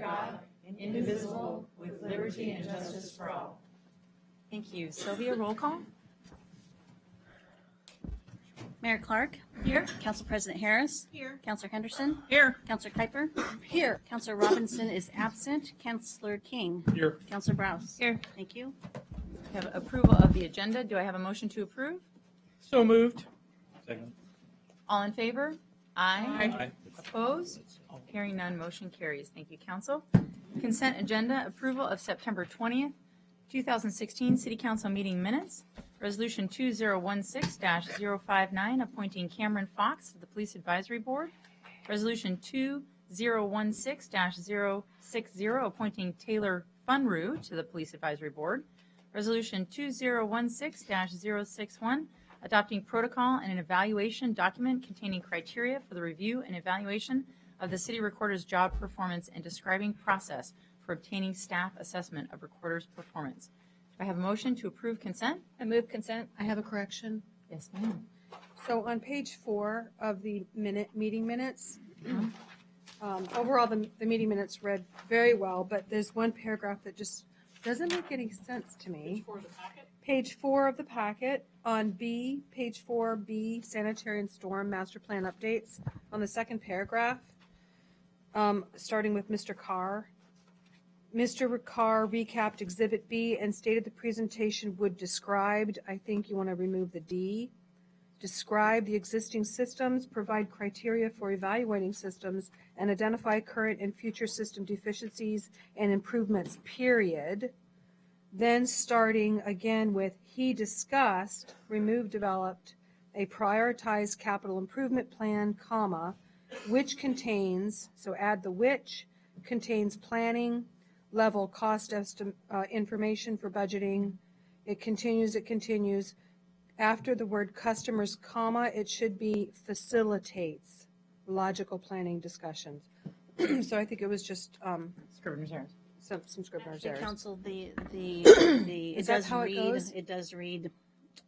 God, indivisible, with liberty and justice for all. Thank you. Sylvia, roll call. Mayor Clark. Here. Council President Harris. Here. Councilor Henderson. Here. Councilor Kuiper. Here. Councilor Robinson is absent. Councilor King. Here. Councilor Browse. Here. Thank you. We have approval of the agenda. Do I have a motion to approve? So moved. Second. All in favor? Aye. Aye. Opposed? Hearing none, motion carries. Thank you, council. Consent agenda, approval of September 20th, 2016 City Council meeting minutes. Resolution 2016-059, appointing Cameron Fox to the Police Advisory Board. Resolution 2016-060, appointing Taylor Funru to the Police Advisory Board. Resolution 2016-061, adopting protocol and an evaluation document containing criteria for the review and evaluation of the city recorder's job performance and describing process for obtaining staff assessment of recorder's performance. Do I have a motion to approve consent? I move consent. I have a correction. Yes, ma'am. So on page 4 of the meeting minutes, overall the meeting minutes read very well, but there's one paragraph that just doesn't make any sense to me. Page 4 of the packet on B, page 4B, sanitary and storm master plan updates, on the second paragraph, starting with Mr. Carr. Mr. Carr recapped Exhibit B and stated the presentation would described, I think you want to remove the D, describe the existing systems, provide criteria for evaluating systems, and identify current and future system deficiencies and improvements, period. Then starting again with he discussed, remove developed, a prioritized capital improvement plan, comma, which contains, so add the which, contains planning, level cost information for budgeting. It continues. After the word customers, comma, it should be facilitates logical planning discussions. So I think it was just Scrivener's errors. some Scrivener's The errors. council, it Is that does how it read. goes? It does read.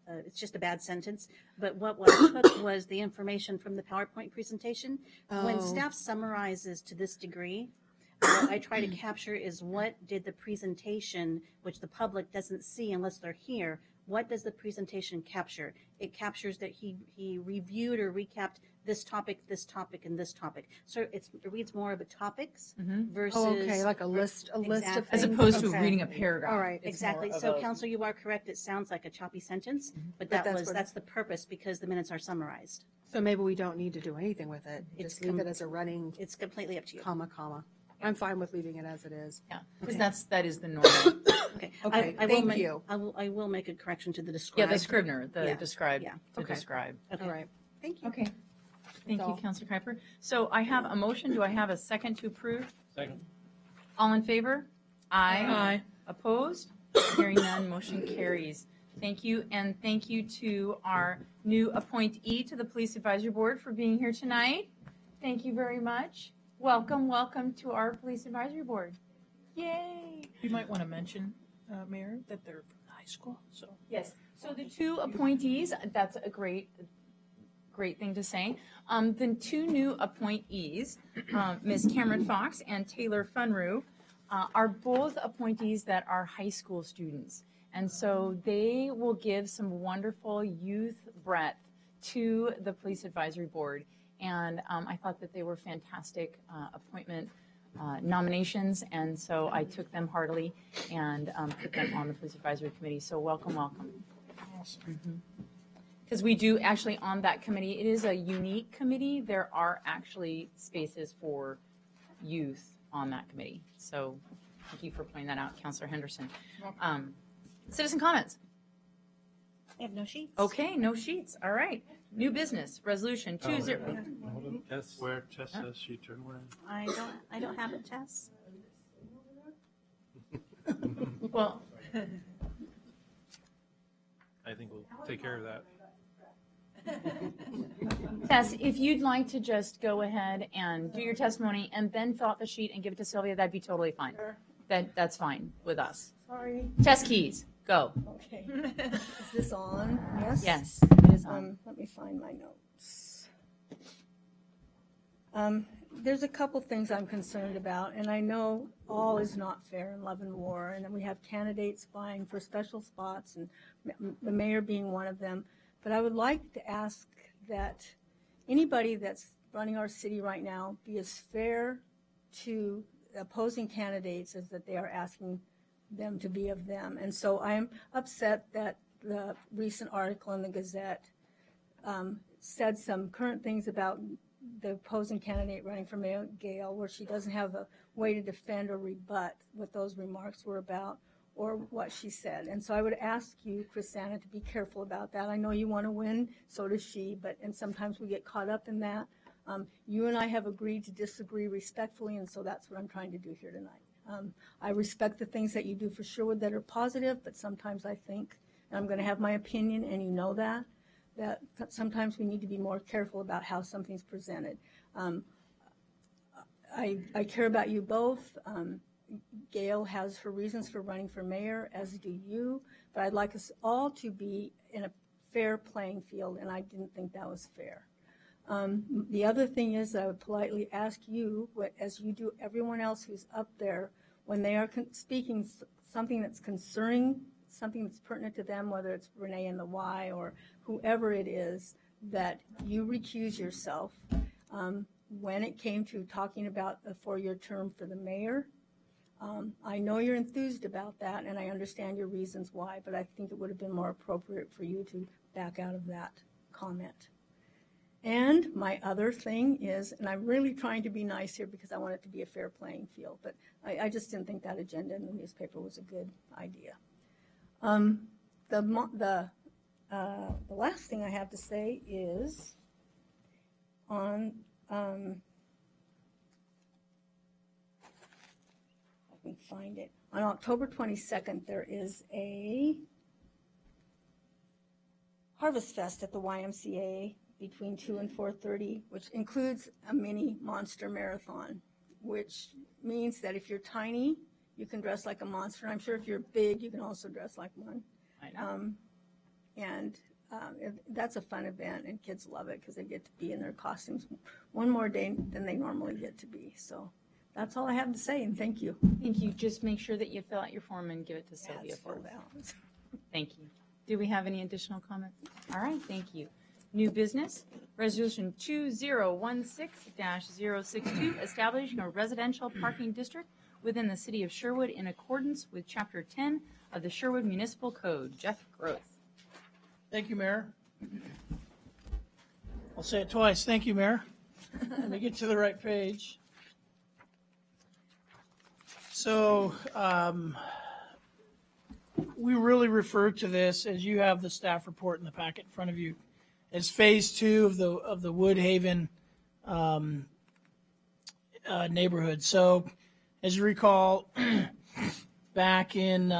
It's just a bad sentence. But what was took was the information from the PowerPoint presentation. When Oh. staff summarizes to this degree, what I try to capture is what did the presentation, which the public doesn't see unless they're here, what does the presentation capture? It captures that he reviewed or recapped this topic, and this topic. So it reads more of the topics versus. Oh, okay, like a list of Exactly. things. As opposed to Okay. reading a paragraph. All right. It's Exactly. more of So, a- Council, you are correct. It sounds like a choppy sentence, but that's that's what- the purpose because the minutes are summarized. So maybe we don't need to do anything with it. It's Just leave it as a running It's completely up to you. comma. I'm fine with leaving it as it is. Yeah, because that is the normal. Okay. Okay, I will thank make, you. I will make a correction to the Yeah, describe. the Scrivener, the Yeah. describe, Yeah. to Okay. describe. All right. Thank you. Okay. Thank you, all. Councilor Kuiper. So I have a motion. Do I have a second to approve? Second. All in favor? Aye. Aye. Opposed? Hearing none, motion carries. Thank you, and thank you to our new appointee to the Police Advisory Board for being here tonight. Thank you very much. Welcome to our Police Advisory Board. Yay! You might want to mention, Mayor, that they're from the high school, so. Yes, so the two appointees, that's a great thing to say. The two new appointees, Ms. Cameron Fox and Taylor Funru, are both appointees that are high school students. And so they will give some wonderful youth breadth to the Police Advisory Board. And I thought that they were fantastic appointment nominations, and so I took them heartily and put them on the Police Advisory Committee. So welcome. Because we do actually on that committee, it is a unique committee. There are actually spaces for youth on that committee. So thank you for pointing that out, Councilor Henderson. Citizen comments. I have no sheets. Okay, no sheets. All right. New business, resolution 20. Tess, where Tess says she turned around. I don't have it, Tess. Well, I think we'll take care of that. Tess, if you'd like to just go ahead and do your testimony and then fill out the sheet and give it to Sylvia, that'd be totally fine. Sure. That's fine with us. Sorry. Tess Keys, go. Okay. Is this on? Yes? Yes, it is on. Let me find my notes. there's a couple things I'm concerned about, and I know all is not fair in Love and War, and we have candidates vying for special spots, and the mayor being one of them. But I would like to ask that anybody that's running our city right now be as fair to opposing candidates as that they are asking them to be of them. And so I'm upset that the recent article in the Gazette said some current things about the opposing candidate running for mayor, Gail, where she doesn't have a way to defend or rebut what those remarks were about or what she said. And so I would ask you, Chrisanna, to be careful about that. I know you want to win, so does she, and sometimes we get caught up in that. You and I have agreed to disagree respectfully, and so that's what I'm trying to do here tonight. I respect the things that you do for Sherwood that are positive, but sometimes I think, and I'm going to have my opinion, and you know that sometimes we need to be more careful about how something's presented. I care about you both. Gail has her reasons for running for mayor, as do you, but I'd like us all to be in a fair playing field, and I didn't think that was fair. The other thing is I would politely ask you, as you do everyone else who's up there, when they are speaking something that's concerning, something that's pertinent to them, whether it's Renee and the Y or whoever it is, that you recuse yourself. When it came to talking about a 4-year term for the mayor, I know you're enthused about that, and I understand your reasons why, but I think it would have been more appropriate for you to back out of that comment. And my other thing is, and I'm really trying to be nice here because I want it to be a fair playing field, but I just didn't think that agenda in the newspaper was a good idea. The last thing I have to say is on, I can find it. On October 22nd, there is a Harvest Fest at the YMCA between 2 and 4:30, which includes a mini monster marathon, which means that if you're tiny, you can dress like a monster. I'm sure if you're big, you can also dress like one. I know. That's a fun event, and kids love it because they get to be in their costumes one more day than they normally get to be. So that's all I have to say, and thank you. Thank you. Just make sure that you fill out your form and give it to Sylvia That's for filled us. out. Thank you. Do we have any additional comments? All right, thank you. New business, Resolution 2016-062, establishing a residential parking district within the city of Sherwood in accordance with Chapter 10 of the Sherwood Municipal Code. Jeff Groth. Thank you, Mayor. I'll say it twice. Thank you, Mayor. Let me get to the right page. So we really refer to this, as you have the staff report in the packet in front of you, as Phase 2 of the Woodhaven neighborhood. So as you recall, back in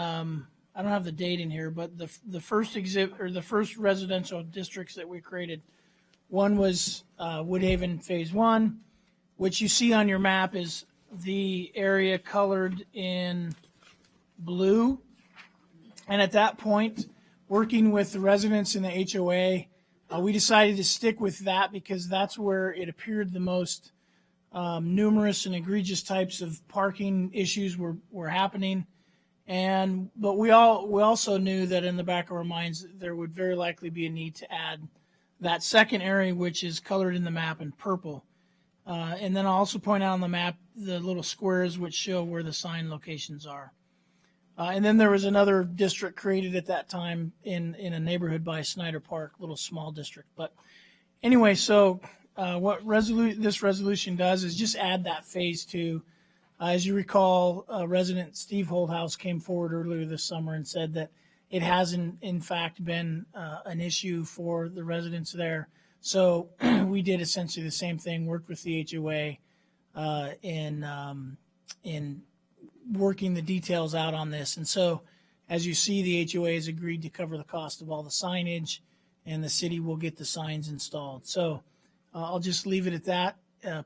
I don't have the date in here, but the first residential districts that we created, one was Woodhaven Phase 1, which you see on your map is the area colored in blue. And at that point, working with the residents in the HOA, we decided to stick with that because that's where it appeared the most numerous and egregious types of parking issues were happening. But we also knew that in the back of our minds there would very likely be a need to add that second area, which is colored in the map in purple. And then I'll also point out on the map the little squares which show where the sign locations are. And then there was another district created at that time in a neighborhood by Snyder Park, little small district. But anyway, so what this resolution does is just add that Phase 2. As you recall, resident Steve Holdhouse came forward earlier this summer and said that it hasn't, in fact, been an issue for the residents there. So we did essentially the same thing, worked with the HOA in working the details out on this. And so, as you see, the HOA has agreed to cover the cost of all the signage, and the city will get the signs installed. So I'll just leave it at that.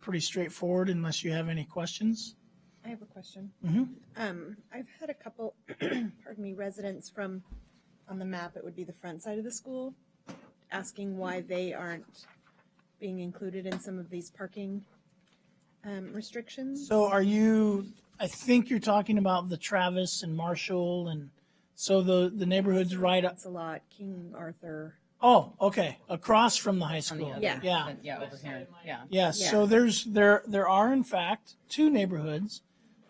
Pretty straightforward, unless you have any questions. I have a question. Mm-hmm. I've had a couple, residents from, on the map, it would be the front side of the school, asking why they aren't being included in some of these parking restrictions. So I think you're talking about the Travis and Marshall, and so the neighborhoods right up. It's a lot. King Arthur. Oh, okay, across from the high On the school. other- Yeah. Yeah, over here, yeah. Yes, Yeah. so there are in fact two neighborhoods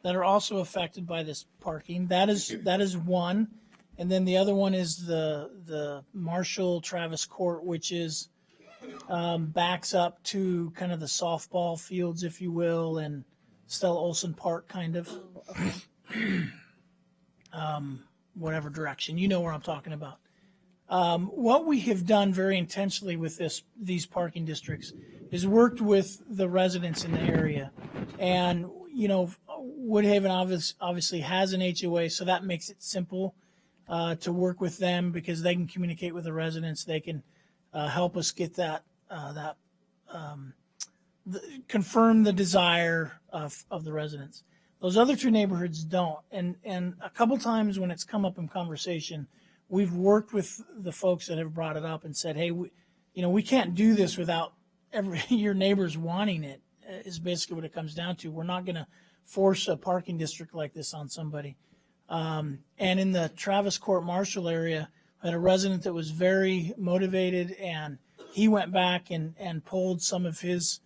that are also affected by this parking. That is one, and then the other one is the Marshall Travis Court, which is backs up to kind of the softball fields, if you will, and Stella Olson Park, kind of. Whatever direction, you know where I'm talking about. What we have done very intentionally with these parking districts is worked with the residents in the area. And, Woodhaven obviously has an HOA, so that makes it simple to work with them because they can communicate with the residents. They can help us get confirm the desire of the residents. Those other two neighborhoods don't. And a couple times when it's come up in conversation, we've worked with the folks that have brought it up and said, hey, we can't do this without your neighbors wanting it, is basically what it comes down to. We're not going to force a parking district like this on somebody. And in the Travis Court Marshall area, I had a resident that was very motivated, and he went back and polled some of his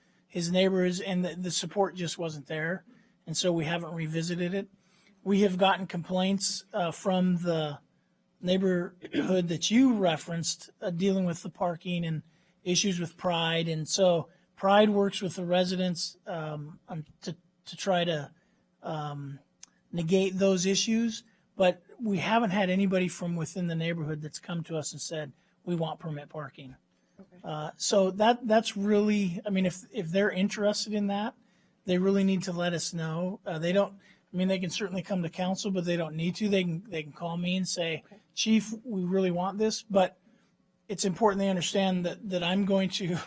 neighbors, and the support just wasn't there. And so we haven't revisited it. We have gotten complaints from the neighborhood that you referenced dealing with the parking and issues with Pride. And so Pride works with the residents to try to negate those issues. But we haven't had anybody from within the neighborhood that's come to us and said, we want permit parking. So that's really, if they're interested in that, they really need to let us know. They can certainly come to council, but they don't need to. They can call me and say, Chief, we really want this, but it's important they understand that I'm going to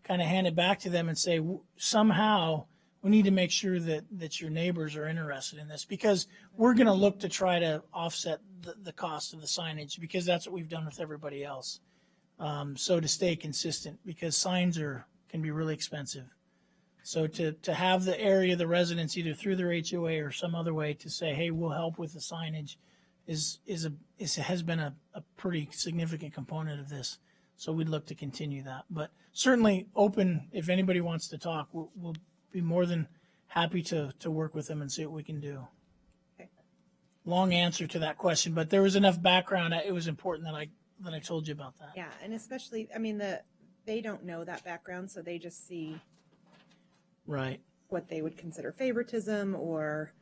kind of hand it back to them and say, somehow we need to make sure that your neighbors are interested in this, because we're going to look to try to offset the cost of the signage, because that's what we've done with everybody else. So to stay consistent, because signs can be really expensive. So to have the area, the residents, either through their HOA or some other way to say, hey, we'll help with the signage has been a pretty significant component of this. So we'd look to continue that. But certainly open, if anybody wants to talk, we'll be more than happy to work with them and see what we can do. Okay. Long answer to that question, but there was enough background. It was important that I told you about that. Yeah, and especially, they don't know that background, so they just see Right. what they would consider favoritism or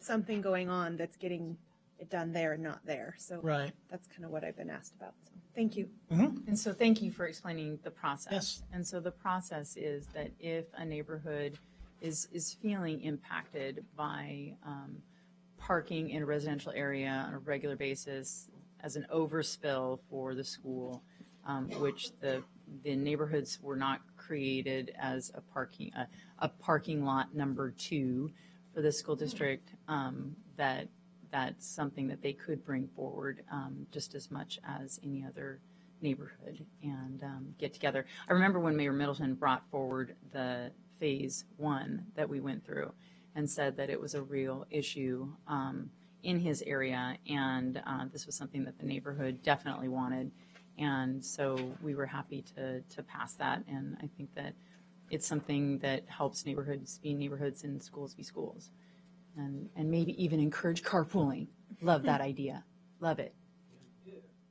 something going on that's getting it done there and not there. So Right. that's kind of what I've been asked about. So thank you. And so thank you for explaining the process. Yes. And so the process is that if a neighborhood is feeling impacted by parking in a residential area on a regular basis as an overspill for the school, which the neighborhoods were not created as a parking lot number 2 for the school district, that's something that they could bring forward just as much as any other neighborhood and get together. I remember when Mayor Middleton brought forward the phase 1 that we went through and said that it was a real issue in his area, and this was something that the neighborhood definitely wanted. And so we were happy to pass that, and I think that it's something that helps neighborhoods be neighborhoods and schools be schools. And maybe even encourage carpooling. Love that idea. Love it.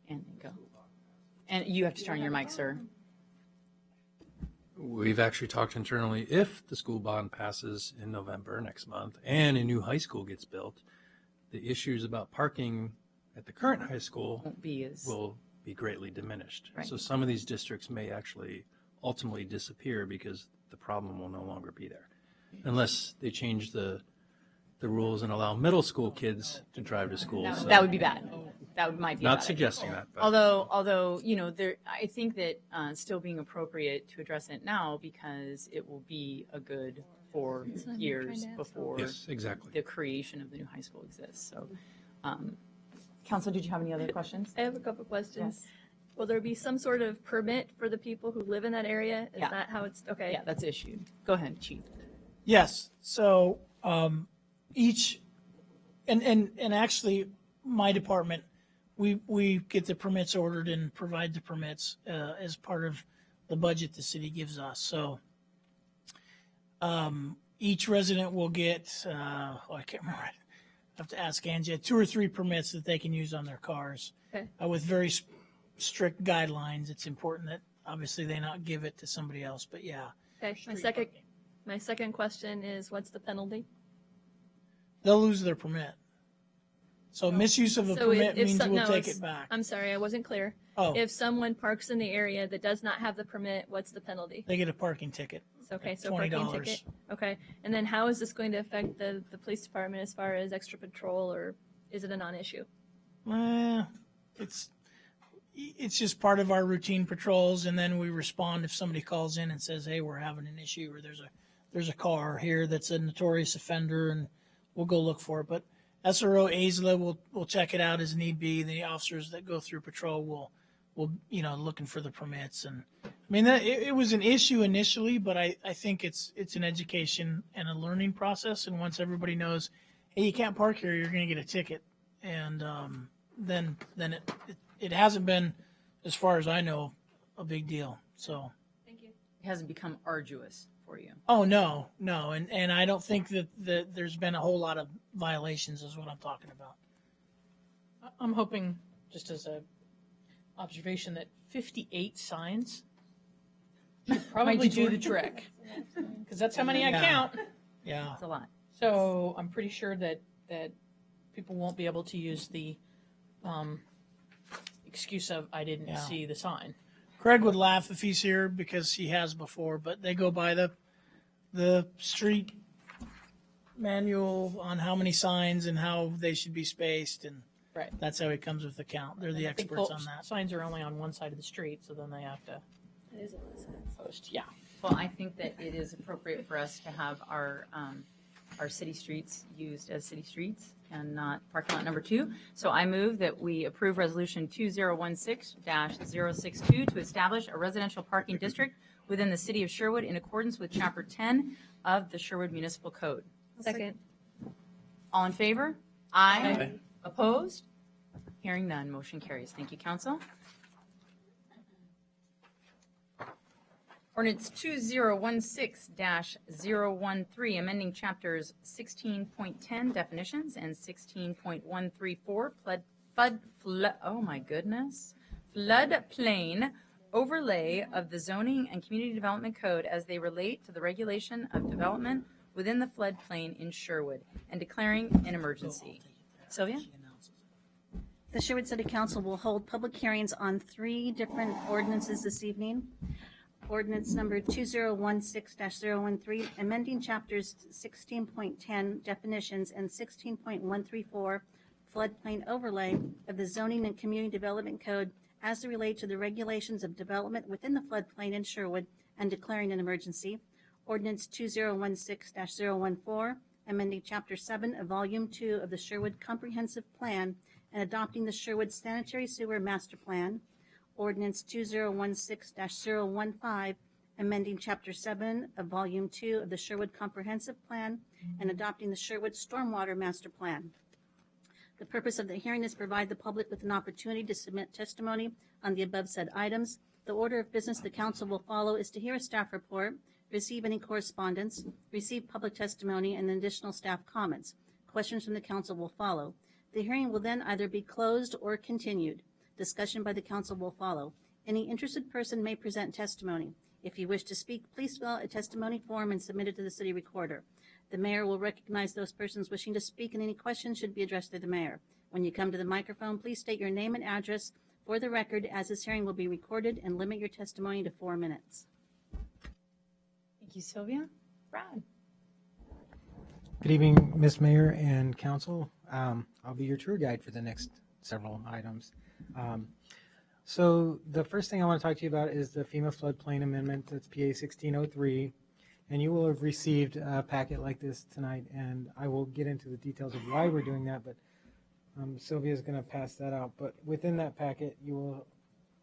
And go. And you have to turn on your mic, sir. We've actually talked internally, if the school bond passes in November next month and a new high school gets built, the issues about parking at the current high school will be greatly diminished. Right. So some of these districts may actually ultimately disappear because the problem will no longer be there, unless they change the rules and allow middle school kids to drive to school. So That would be bad. Might be not bad. suggesting that. But Although I think that still being appropriate to address it now, because it will be a good 4 years before yes, exactly. the creation of the new high school exists. So, Council, did you have any other questions? I have a couple questions. Yes. Will there be some sort of permit for the people who live in that area? Is Yeah. that how it's, okay? Yeah, that's issued. Go ahead, Chief. Yes, so each, and actually, my department, we get the permits ordered and provide the permits as part of the budget the city gives us. So each resident will get, I can't remember, I have to ask Angie, 2 or 3 permits that they can use on their cars Okay. with very strict guidelines. It's important that obviously they not give it to somebody else, but yeah. Okay, my second question is, what's the penalty? They'll lose their permit. So misuse of a permit means some- we'll no, take it's- it back. I'm sorry, I wasn't clear. Oh. If someone parks in the area that does not have the permit, what's the penalty? They get a parking ticket. Okay, so $20. parking ticket. Okay, and then how is this going to affect the police department as far as extra patrol, or is it a non-issue? It's just part of our routine patrols, and then we respond if somebody calls in and says, "Hey, we're having an issue," or there's a car here that's a notorious offender, and we'll go look for it. But SRO ASLA will check it out as need be. The officers that go through patrol will looking for the permits. And I mean it was an issue initially, but I think it's an education and a learning process. And once everybody knows, hey, you can't park here, you're going to get a ticket, and then it hasn't been, as far as I know, a big deal. So. Thank you. It hasn't become arduous for you. Oh, no. And I don't think that there's been a whole lot of violations is what I'm talking about. I'm hoping, just as a observation, that 58 signs should probably do the trick. Because that's how many I count. Yeah. It's a lot. So I'm pretty sure that people won't be able to use the excuse of, I didn't see the sign. Craig would laugh if he's here because he has before, but they go by the street manual on how many signs and how they should be spaced, and Right. that's how he comes with the count. They're the I think experts on that. signs are only on one side of the street, so then they have to post. Yeah. Well, I think that it is appropriate for us to have our city streets used as city streets and not parking lot number 2. So I move that we approve resolution 2016-062 to establish a residential parking district within the city of Sherwood in accordance with chapter 10 of the Sherwood Municipal Code. Second. All in favor? Aye. Opposed? Hearing none, motion carries. Thank you, council. Ordinance 2016-013, amending chapters 16.10 definitions and 16.134 floodplain overlay of the zoning and community development code as they relate to the regulation of development within the floodplain in Sherwood and declaring an emergency. Sylvia? The Sherwood City Council will hold public hearings on 3 different ordinances this evening. Ordinance number 2016-013, amending chapters 16.10 definitions and 16.134 floodplain overlay of the zoning and community development code as they relate to the regulations of development within the floodplain in Sherwood and declaring an emergency. Ordinance 2016-014, amending chapter 7 of volume 2 of the Sherwood Comprehensive Plan and adopting the Sherwood Sanitary Sewer Master Plan. Ordinance 2016-015, amending Chapter 7 of Volume 2 of the Sherwood Comprehensive Plan and adopting the Sherwood Stormwater Master Plan. The purpose of the hearing is to provide the public with an opportunity to submit testimony on the above said items. The order of business the council will follow is to hear a staff report, receive any correspondence, receive public testimony, and additional staff comments. Questions from the council will follow. The hearing will then either be closed or continued. Discussion by the council will follow. Any interested person may present testimony. If you wish to speak, please fill out a testimony form and submit it to the city recorder. The mayor will recognize those persons wishing to speak, and any questions should be addressed to the mayor. When you come to the microphone, please state your name and address for the record, as this hearing will be recorded, and limit your testimony to 4 minutes. Thank you, Sylvia. Brad? Good evening, Ms. Mayor and Council. I'll be your tour guide for the next several items. So the first thing I want to talk to you about is the FEMA floodplain amendment. That's PA 1603. And you will have received a packet like this tonight, and I will get into the details of why we're doing that, but Sylvia is going to pass that out. But within that packet, you will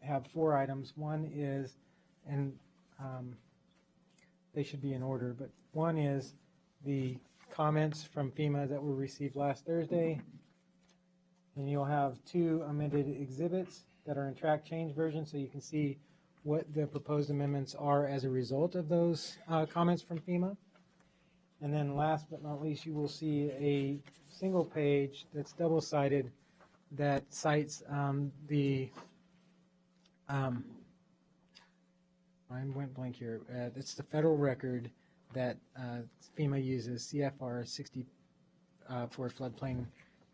have 4 items. One is, and they should be in order, but one is the comments from FEMA that were received last Thursday. And you'll have 2 amended exhibits that are in track change version, so you can see what the proposed amendments are as a result of those comments from FEMA. And then last but not least, you will see a single page that's double-sided that cites I went blank here. It's the federal record that FEMA uses, CFR 60 for floodplain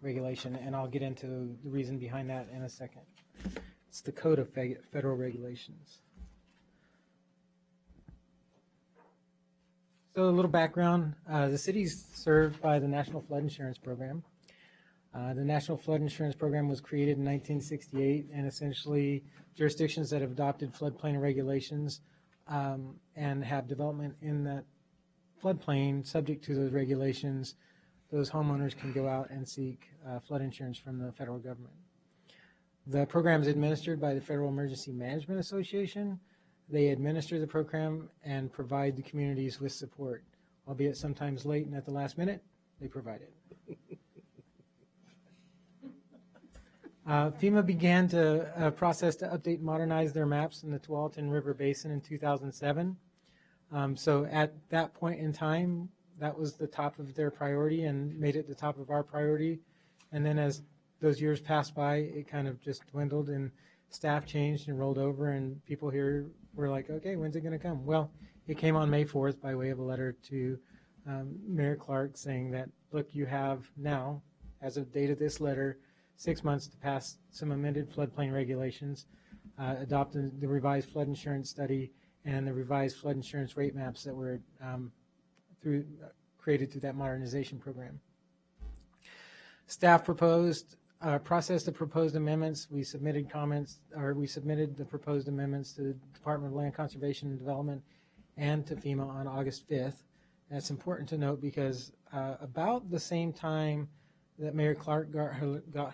regulation, and I'll get into the reason behind that in a second. It's the Code of Federal Regulations. So a little background, the city's served by the National Flood Insurance Program. The National Flood Insurance Program was created in 1968, and essentially jurisdictions that have adopted floodplain regulations and have development in that floodplain subject to those regulations, those homeowners can go out and seek flood insurance from the federal government. The program is administered by the Federal Emergency Management Association. They administer the program and provide the communities with support, albeit sometimes late and at the last minute, they provide it. FEMA began to process to update and modernize their maps in the Tualatin River Basin in 2007. So at that point in time, that was the top of their priority and made it the top of our priority. And then as those years passed by, it kind of just dwindled and staff changed and rolled over, and people here were like, okay, when's it going to come? Well, it came on May 4th by way of a letter to Mayor Clark saying that, look, you have now, as of date of this letter, 6 months to pass some amended floodplain regulations, adopt the revised flood insurance study and the revised flood insurance rate maps that were created through that modernization program. Staff processed the proposed amendments. We submitted comments, or we submitted the proposed amendments to the Department of Land Conservation and Development and to FEMA on August 5th. That's important to note because about the same time that Mayor Clark got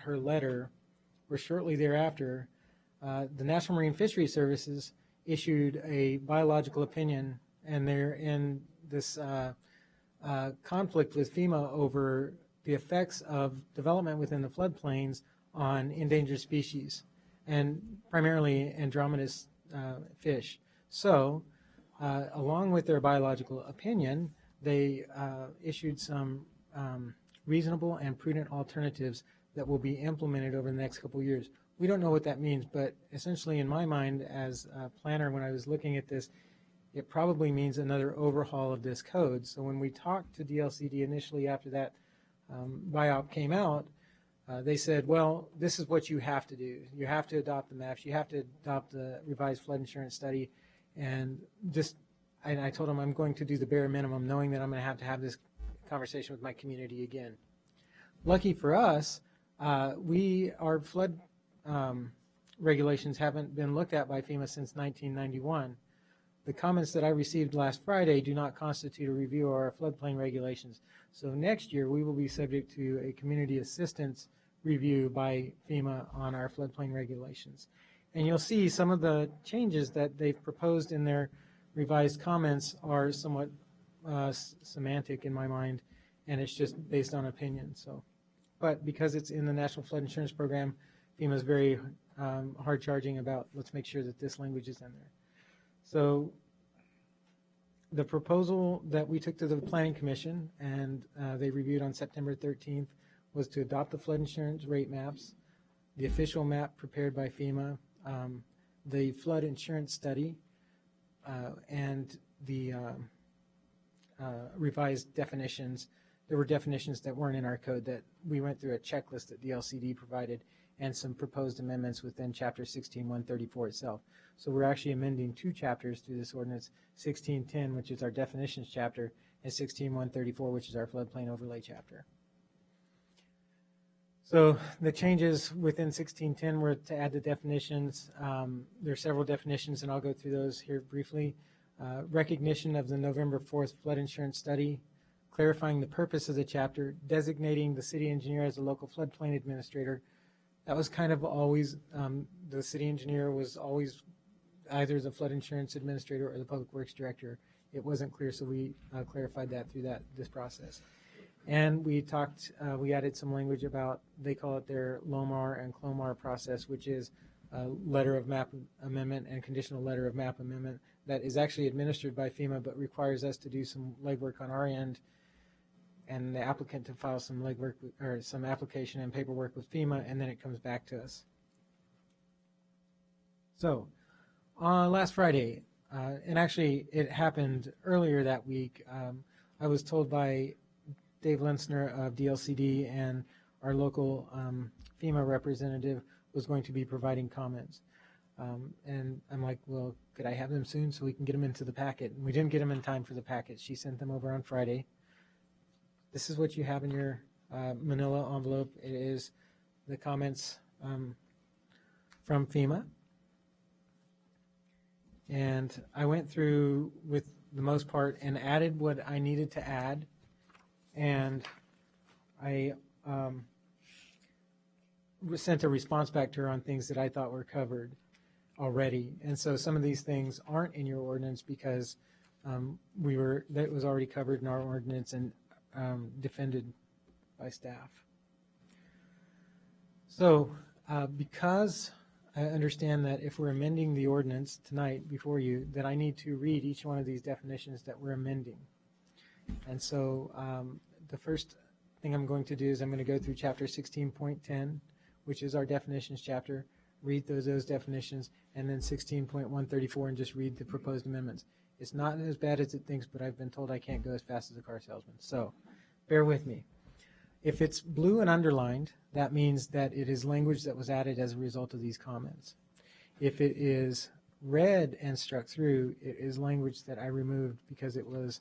her letter, or shortly thereafter, the National Marine Fisheries Services issued a biological opinion, and they're in this conflict with FEMA over the effects of development within the floodplains on endangered species, and primarily Andromedas fish. So, along with their biological opinion, they issued some reasonable and prudent alternatives that will be implemented over the next couple of years. We don't know what that means, but essentially in my mind as a planner, when I was looking at this, it probably means another overhaul of this code. So when we talked to DLCD initially after that BIOP came out, they said, well, this is what you have to do. You have to adopt the maps. You have to adopt the revised flood insurance study. And I told them I'm going to do the bare minimum, knowing that I'm going to have this conversation with my community again. Lucky for us, our flood regulations haven't been looked at by FEMA since 1991. The comments that I received last Friday do not constitute a review of our floodplain regulations. So next year we will be subject to a community assistance review by FEMA on our floodplain regulations. And you'll see some of the changes that they've proposed in their revised comments are somewhat semantic in my mind, and it's just based on opinion. So, but because it's in the National Flood Insurance Program, FEMA is very hard charging about let's make sure that this language is in there. So the proposal that we took to the Planning Commission and they reviewed on September 13th was to adopt the flood insurance rate maps, the official map prepared by FEMA, the flood insurance study, and the revised definitions. There were definitions that weren't in our code that we went through a checklist that DLCD provided and some proposed amendments within Chapter 16.134 itself. So we're actually amending 2 chapters through this ordinance, 16.10, which is our definitions chapter, and 16.134, which is our floodplain overlay chapter. So the changes within 16.10 were to add the definitions. There are several definitions, and I'll go through those here briefly. Recognition of the November 4th flood insurance study, clarifying the purpose of the chapter, designating the city engineer as a local floodplain administrator. That was kind of always, the city engineer was always either the flood insurance administrator or the public works director it wasn't clear, so we clarified that through this process. And we talked, we added some language about, they call it their LOMAR and CLOMAR process, which is a letter of map amendment and conditional letter of map amendment that is actually administered by FEMA, but requires us to do some legwork on our end and the applicant to file some legwork or some application and paperwork with FEMA, and then it comes back to us. So, last Friday, and actually it happened earlier that week, I was told by Dave Lensner of DLCD and our local FEMA representative was going to be providing comments. And I'm like, well, could I have them soon so we can get them into the packet? And we didn't get them in time for the packet. She sent them over on Friday. This is what you have in your manila envelope. It is the comments from FEMA. And I went through with the most part and added what I needed to add. And I sent a response back to her on things that I thought were covered already. And so some of these things aren't in your ordinance because that was already covered in our ordinance and defended by staff. So because I understand that if we're amending the ordinance tonight before you, that I need to read each one of these definitions that we're amending. And so the first thing I'm going to do is I'm going to go through chapter 16.10, which is our definitions chapter, read those definitions, and then 16.134 and just read the proposed amendments. It's not as bad as it thinks, but I've been told I can't go as fast as a car salesman. So bear with me. If it's blue and underlined, that means that it is language that was added as a result of these comments. If it is red and struck through, it is language that I removed because it was,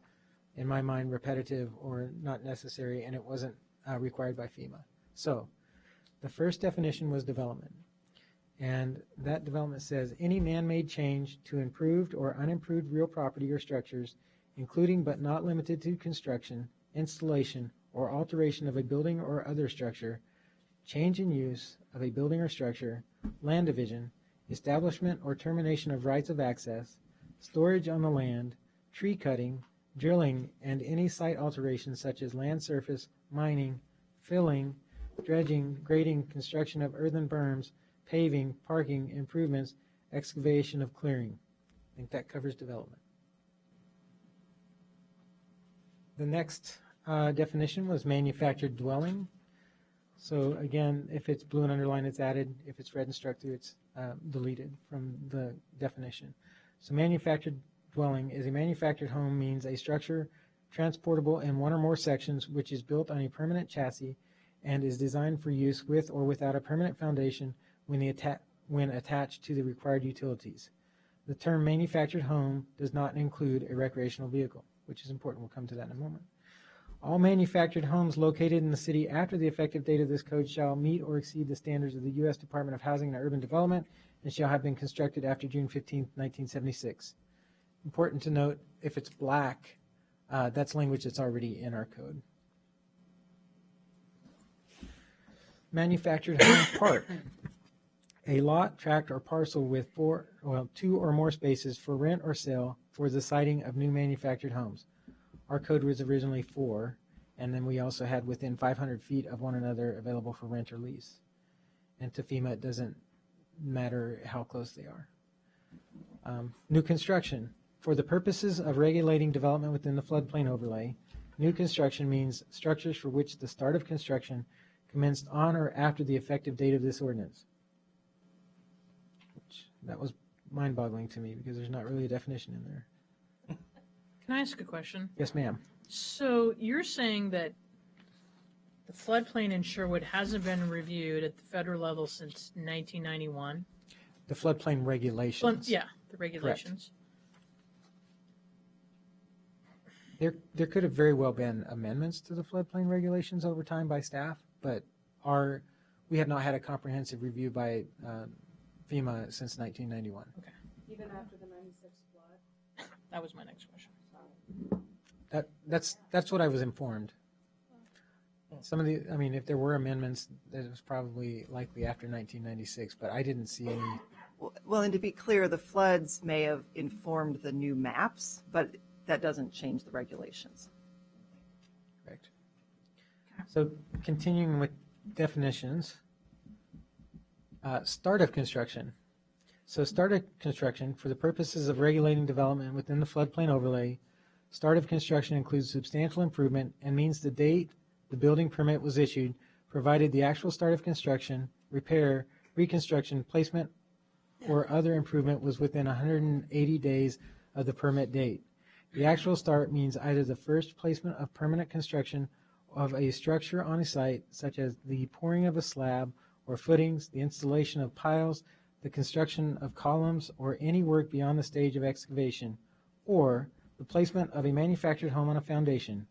in my mind, repetitive or not necessary, and it wasn't required by FEMA. So the first definition was development. And that development says, any man-made change to improved or unimproved real property or structures, including but not limited to construction, installation, or alteration of a building or other structure, change in use of a building or structure, land division, establishment or termination of rights of access, storage on the land, tree cutting, drilling, and any site alterations such as land surface, mining, filling, dredging, grading, construction of earthen berms, paving, parking, improvements, excavation of clearing. I think that covers development. The next definition was manufactured dwelling. So again, if it's blue and underlined, it's added. If it's red and struck through, it's deleted from the definition. So manufactured dwelling is a manufactured home means a structure transportable in one or more sections which is built on a permanent chassis and is designed for use with or without a permanent foundation when attached to the required utilities. The term manufactured home does not include a recreational vehicle, which is important. We'll come to that in a moment. All manufactured homes located in the city after the effective date of this code shall meet or exceed the standards of the U.S. Department of Housing and Urban Development and shall have been constructed after June 15, 1976. Important to note, if it's black, that's language that's already in our code. Manufactured home park. A lot, tract, or parcel with 2 or more spaces for rent or sale for the siting of new manufactured homes. Our code was originally 4, and then we also had within 500 feet of one another available for rent or lease. And to FEMA, it doesn't matter how close they are. New construction. For the purposes of regulating development within the floodplain overlay, new construction means structures for which the start of construction commenced on or after the effective date of this ordinance. That was mind-boggling to me because there's not really a definition in there. Can I ask a question? Yes, ma'am. So you're saying that the floodplain in Sherwood hasn't been reviewed at the federal level since 1991? The floodplain regulations. Yeah, the regulations. Correct. There could have very well been amendments to the floodplain regulations over time by staff, but we have not had a comprehensive review by FEMA since 1991. Okay. Even after the 96 flood? That was my next question. That's what I was informed. Some of if there were amendments, it was probably likely after 1996, but I didn't see any. Well, and to be clear, the floods may have informed the new maps, but that doesn't change the regulations. Correct. So continuing with definitions, start of construction. So start of construction, for the purposes of regulating development within the floodplain overlay, start of construction includes substantial improvement and means the date the building permit was issued, provided the actual start of construction, repair, reconstruction, placement, or other improvement was within 180 days of the permit date. The actual start means either the first placement of permanent construction of a structure on a site, such as the pouring of a slab or footings, the installation of piles, the construction of columns, or any work beyond the stage of excavation, or the placement of a manufactured home on a foundation.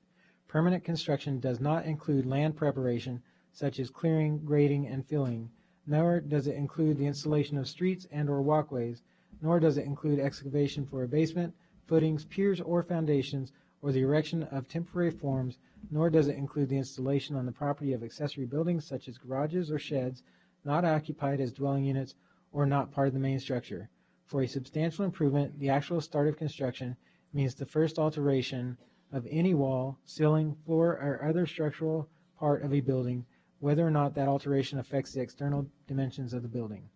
Permanent construction does not include land preparation, such as clearing, grading, and filling, nor does it include the installation of streets and or walkways, nor does it include excavation for a basement, footings, piers, or foundations, or the erection of temporary forms, nor does it include the installation on the property of accessory buildings such as garages or sheds, not occupied as dwelling units or not part of the main structure. For a substantial improvement, the actual start of construction means the first alteration of any wall, ceiling, floor, or other structural part of a building, whether or not that alteration affects the external dimensions of the building.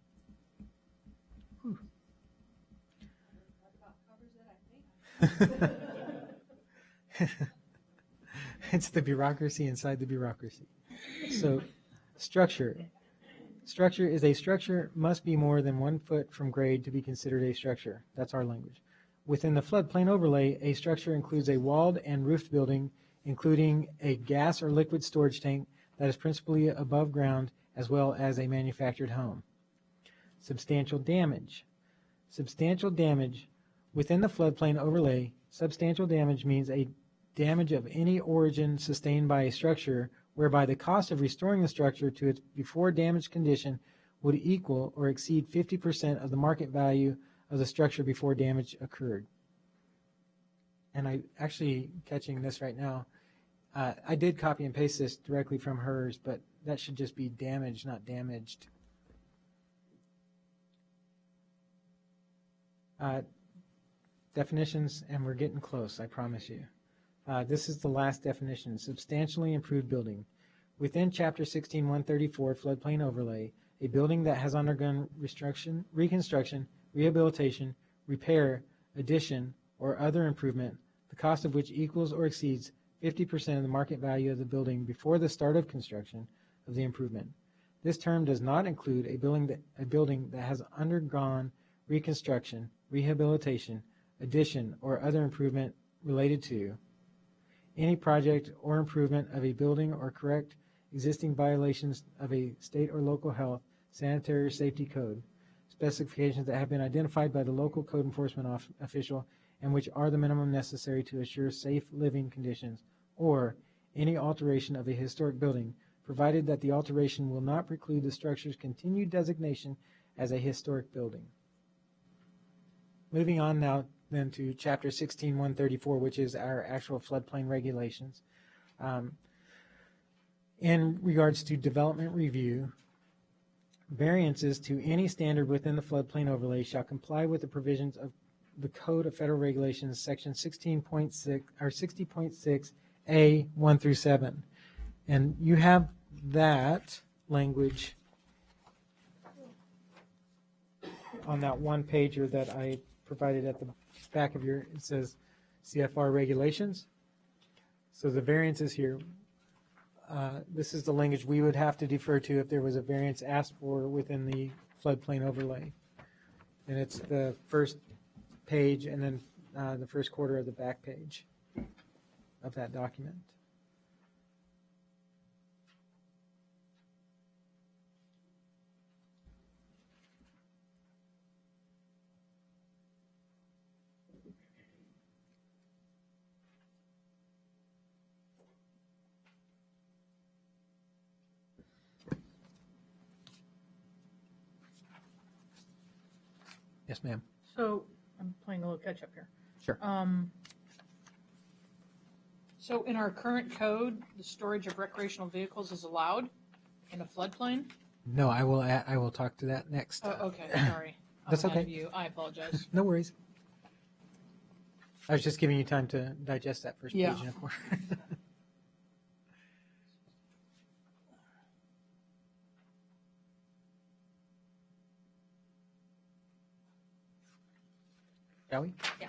It's the bureaucracy inside the bureaucracy. So, structure. Structure is a structure must be more than 1 foot from grade to be considered a structure. That's our language. Within the floodplain overlay, a structure includes a walled and roofed building, including a gas or liquid storage tank that is principally above ground, as well as a manufactured home. Substantial damage. Substantial damage. Within the floodplain overlay, substantial damage means a damage of any origin sustained by a structure whereby the cost of restoring the structure to its before damaged condition would equal or exceed 50% of the market value of the structure before damage occurred. And I actually catching this right now, I did copy and paste this directly from hers, but that should just be damaged, not damaged. Definitions, and we're getting close, I promise you. This is the last definition, substantially improved building. Within Chapter 16-134 floodplain overlay, a building that has undergone reconstruction, rehabilitation, repair, addition, or other improvement, the cost of which equals or exceeds 50% of the market value of the building before the start of construction of the improvement. This term does not include a building that has undergone reconstruction, rehabilitation, addition, or other improvement related to any project or improvement of a building or correct existing violations of a state or local health, sanitary, or safety code, specifications that have been identified by the local code enforcement official and which are the minimum necessary to assure safe living conditions, or any alteration of a historic building, provided that the alteration will not preclude the structure's continued designation as a historic building. Moving on now then to Chapter 16-134, which is our actual floodplain regulations. In regards to development review, variances to any standard within the floodplain overlay shall comply with the provisions of the Code of Federal Regulations, Section 16.6 or 60.6A 1 through 7. And you have that language on that one pager that I provided at the back of your, it says CFR regulations. So the variances here, this is the language we would have to defer to if there was a variance asked for within the floodplain overlay. And it's the first page and then the first quarter of the back page of that document. Yes, ma'am. So I'm playing a little catch up here. Sure. So in our current code, the storage of recreational vehicles is allowed in a floodplain? No, I will talk to that next. Oh, okay, sorry. That's I'm ahead okay. of you. I apologize. No worries. I was just giving you time to digest that first Yeah. page. Nicole. Shall we? Yeah.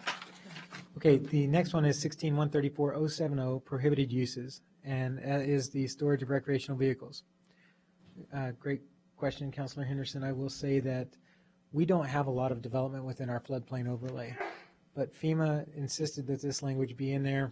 Okay, the next one is 16-134-070, prohibited uses, and that is the storage of recreational vehicles. Great question, Councilor Henderson. I will say that we don't have a lot of development within our floodplain overlay, but FEMA insisted that this language be in there.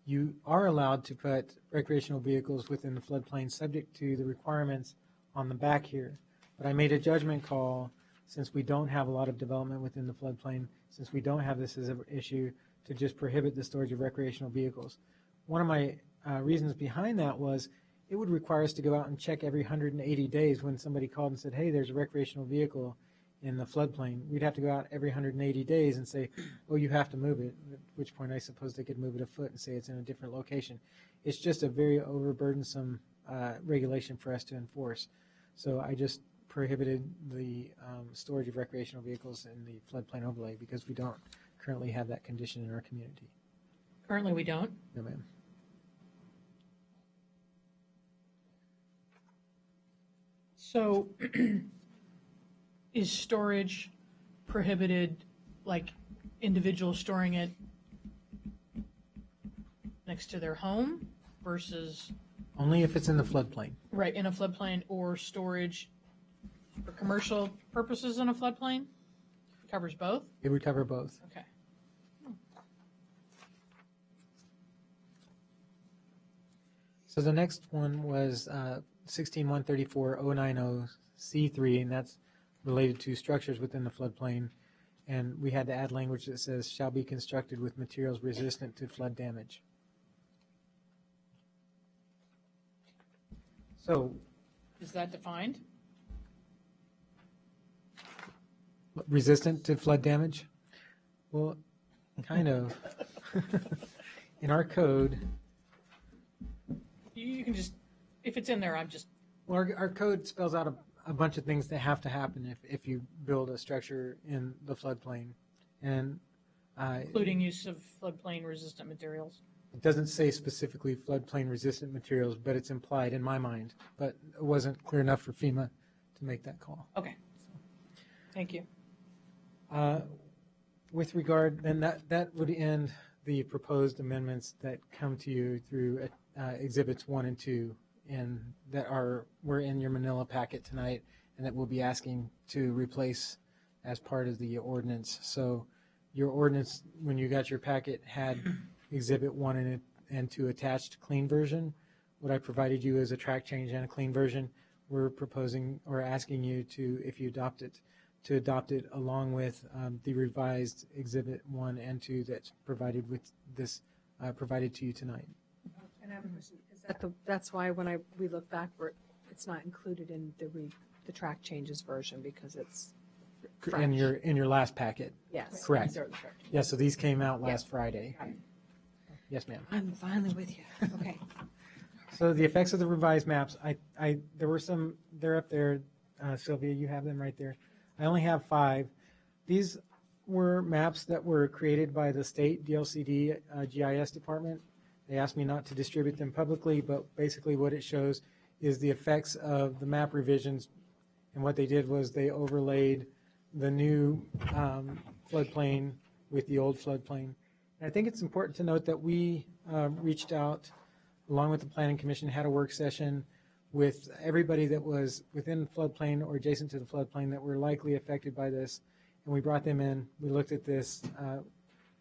You are allowed to put recreational vehicles within the floodplain subject to the requirements on the back here. But I made a judgment call, since we don't have a lot of development within the floodplain, since we don't have this as an issue, to just prohibit the storage of recreational vehicles. One of my reasons behind that was it would require us to go out and check every 180 days when somebody called and said, hey, there's a recreational vehicle in the floodplain. We'd have to go out every 180 days and say, oh, you have to move it, at which point I suppose they could move it afoot and say it's in a different location. It's just a very overburdensome regulation for us to enforce. So I just prohibited the storage of recreational vehicles in the floodplain overlay because we don't currently have that condition in our community. Currently, we don't. No, ma'am. So is storage prohibited, like individuals storing it next to their home versus, Only if it's in the floodplain. right, in a floodplain, or storage for commercial purposes in a floodplain? Covers both? It would cover both. Okay. So the next one was 16-134-090-C3, and that's related to structures within the floodplain. And we had to add language that says, shall be constructed with materials resistant to flood damage. So Is that defined? resistant to flood damage? Well, kind of. In our code, You can just, if it's in there, I'm just, well, our code spells out a bunch of things that have to happen if you build a structure in the floodplain. And including use of floodplain resistant materials. it doesn't say specifically floodplain resistant materials, but it's implied in my mind. But it wasn't clear enough for FEMA to make that call. Okay. Thank you. With regard, then that would end the proposed amendments that come to you through Exhibits 1 and 2, and were in your manila packet tonight, and that we'll be asking to replace as part of the ordinance. So your ordinance, when you got your packet, had Exhibit 1 and 2 attached clean version. What I provided you is a track change and a clean version. We're proposing or asking you to, if you adopt it, to adopt it along with the revised Exhibit 1 and 2 that's provided with this, provided to you tonight. And I have a question. Is that that's why when we look backward, it's not included in the track changes version because it's In your last packet. yes. Correct. Yeah, so these came out last Friday. Got it. Yes, ma'am. I'm finally with you. Okay. So the effects of the revised maps, there were some, they're up there. Sylvia, you have them right there. I only have 5. These were maps that were created by the state DLCD GIS department. They asked me not to distribute them publicly, but basically what it shows is the effects of the map revisions. And what they did was they overlaid the new floodplain with the old floodplain. And I think it's important to note that we reached out, along with the Planning Commission, had a work session with everybody that was within the floodplain or adjacent to the floodplain that were likely affected by this. And we brought them in, we looked at this.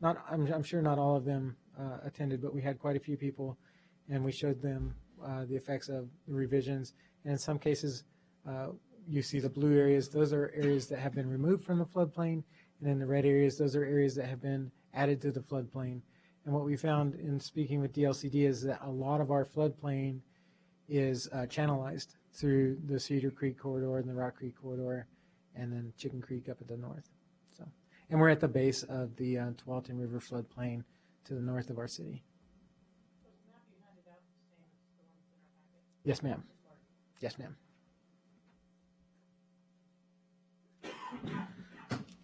I'm sure not all of them attended, but we had quite a few people, and we showed them the effects of the revisions. And in some cases, you see the blue areas, those are areas that have been removed from the floodplain, and in the red areas, those are areas that have been added to the floodplain. And what we found in speaking with DLCD is that a lot of our floodplain is channelized through the Cedar Creek corridor and the Rock Creek corridor, and then Chicken Creek up at the north. So, and we're at the base of the Tualatin River floodplain to the north of our city. Yes, ma'am. Yes, ma'am.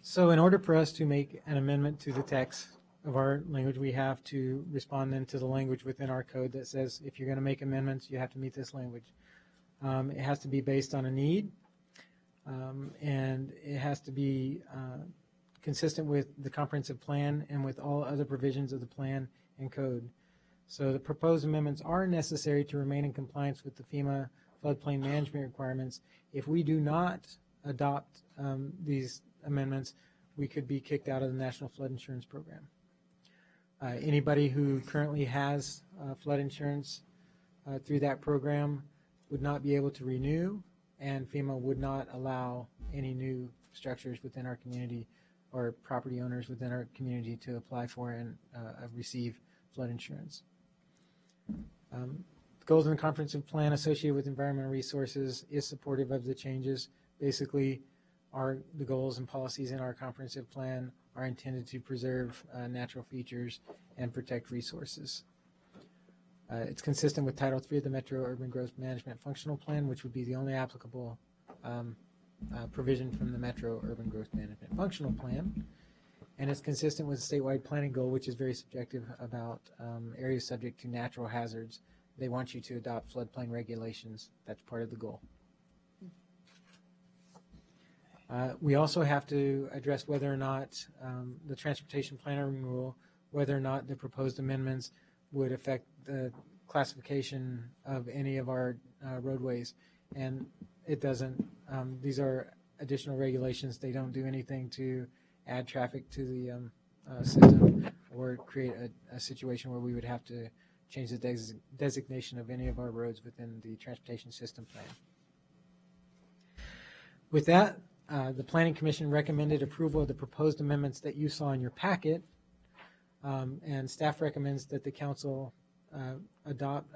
So in order for us to make an amendment to the text of our language, we have to respond then to the language within our code that says if you're going to make amendments, you have to meet this language. It has to be based on a need, and it has to be consistent with the comprehensive plan and with all other provisions of the plan and code. So the proposed amendments are necessary to remain in compliance with the FEMA floodplain management requirements. If we do not adopt these amendments, we could be kicked out of the National Flood Insurance Program. Anybody who currently has flood insurance through that program would not be able to renew, and FEMA would not allow any new structures within our community or property owners within our community to apply for and receive flood insurance. The goals in the comprehensive plan associated with environmental resources is supportive of the changes. Basically, the goals and policies in our comprehensive plan are intended to preserve natural features and protect resources. It's consistent with Title III of the Metro Urban Growth Management Functional Plan, which would be the only applicable provision from the Metro Urban Growth Management Functional Plan. And it's consistent with the statewide planning goal, which is very subjective about areas subject to natural hazards. They want you to adopt floodplain regulations. That's part of the goal. We also have to address whether or not the transportation planning rule, whether or not the proposed amendments would affect the classification of any of our roadways. And it doesn't. These are additional regulations. They don't do anything to add traffic to the system or create a situation where we would have to change the designation of any of our roads within the transportation system plan. With that, the Planning Commission recommended approval of the proposed amendments that you saw in your packet, and staff recommends that the council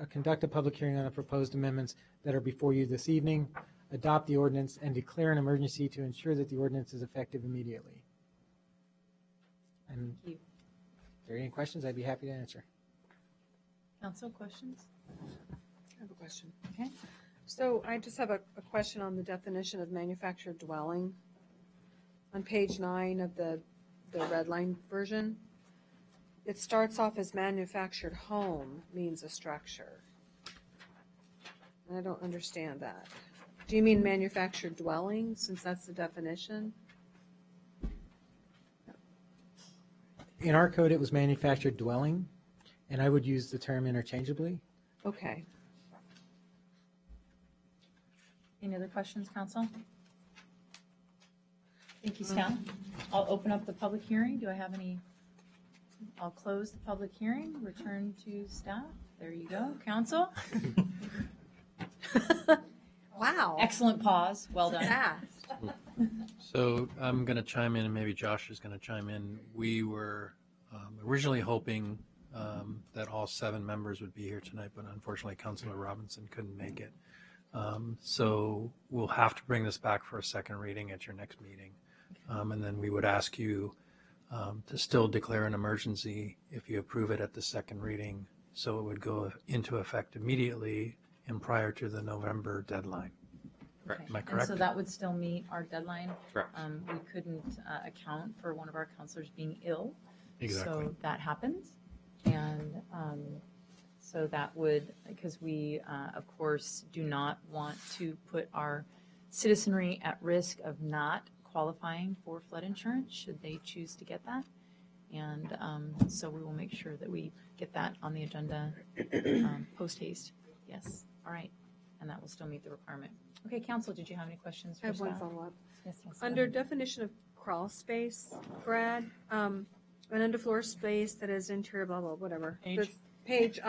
conduct a public hearing on the proposed amendments that are before you this evening, adopt the ordinance, and declare an emergency to ensure that the ordinance is effective immediately. And if there are any questions, I'd be happy to answer. Council, questions? I have a question. Okay. So I just have a question on the definition of manufactured dwelling. On page 9 of the red line version, it starts off as manufactured home means a structure. And I don't understand that. Do you mean manufactured dwelling, since that's the definition? In our code, it was manufactured dwelling, and I would use the term interchangeably. Okay. Any other questions, Council? Thank you, staff. I'll open up the public hearing. Do I have any? I'll close the public hearing, return to staff. There you go. Council? Wow. Excellent pause. Well done. Fast. So I'm going to chime in, and maybe Josh is going to chime in. We were originally hoping that all 7 members would be here tonight, but unfortunately Councilor Robinson couldn't make it. So we'll have to bring this back for a second reading at your next meeting. And then we would ask you to still declare an emergency if you approve it at the second reading, so it would go into effect immediately and prior to the November deadline. Okay. Am I And correct? so that would still meet our deadline. Correct. We couldn't account for one of our counselors being ill. Exactly. So that happens. And so that would, because we, of course, do not want to put our citizenry at risk of not qualifying for flood insurance should they choose to get that. And so we will make sure that we get that on the agenda post haste. Yes. All right. And that will still meet the requirement. Okay, Council, did you have any questions for I have one staff? follow-up. Yes, yes. Under definition of crawl space, Brad, an underfloor space that is interior, blah, blah, whatever. Page? That's page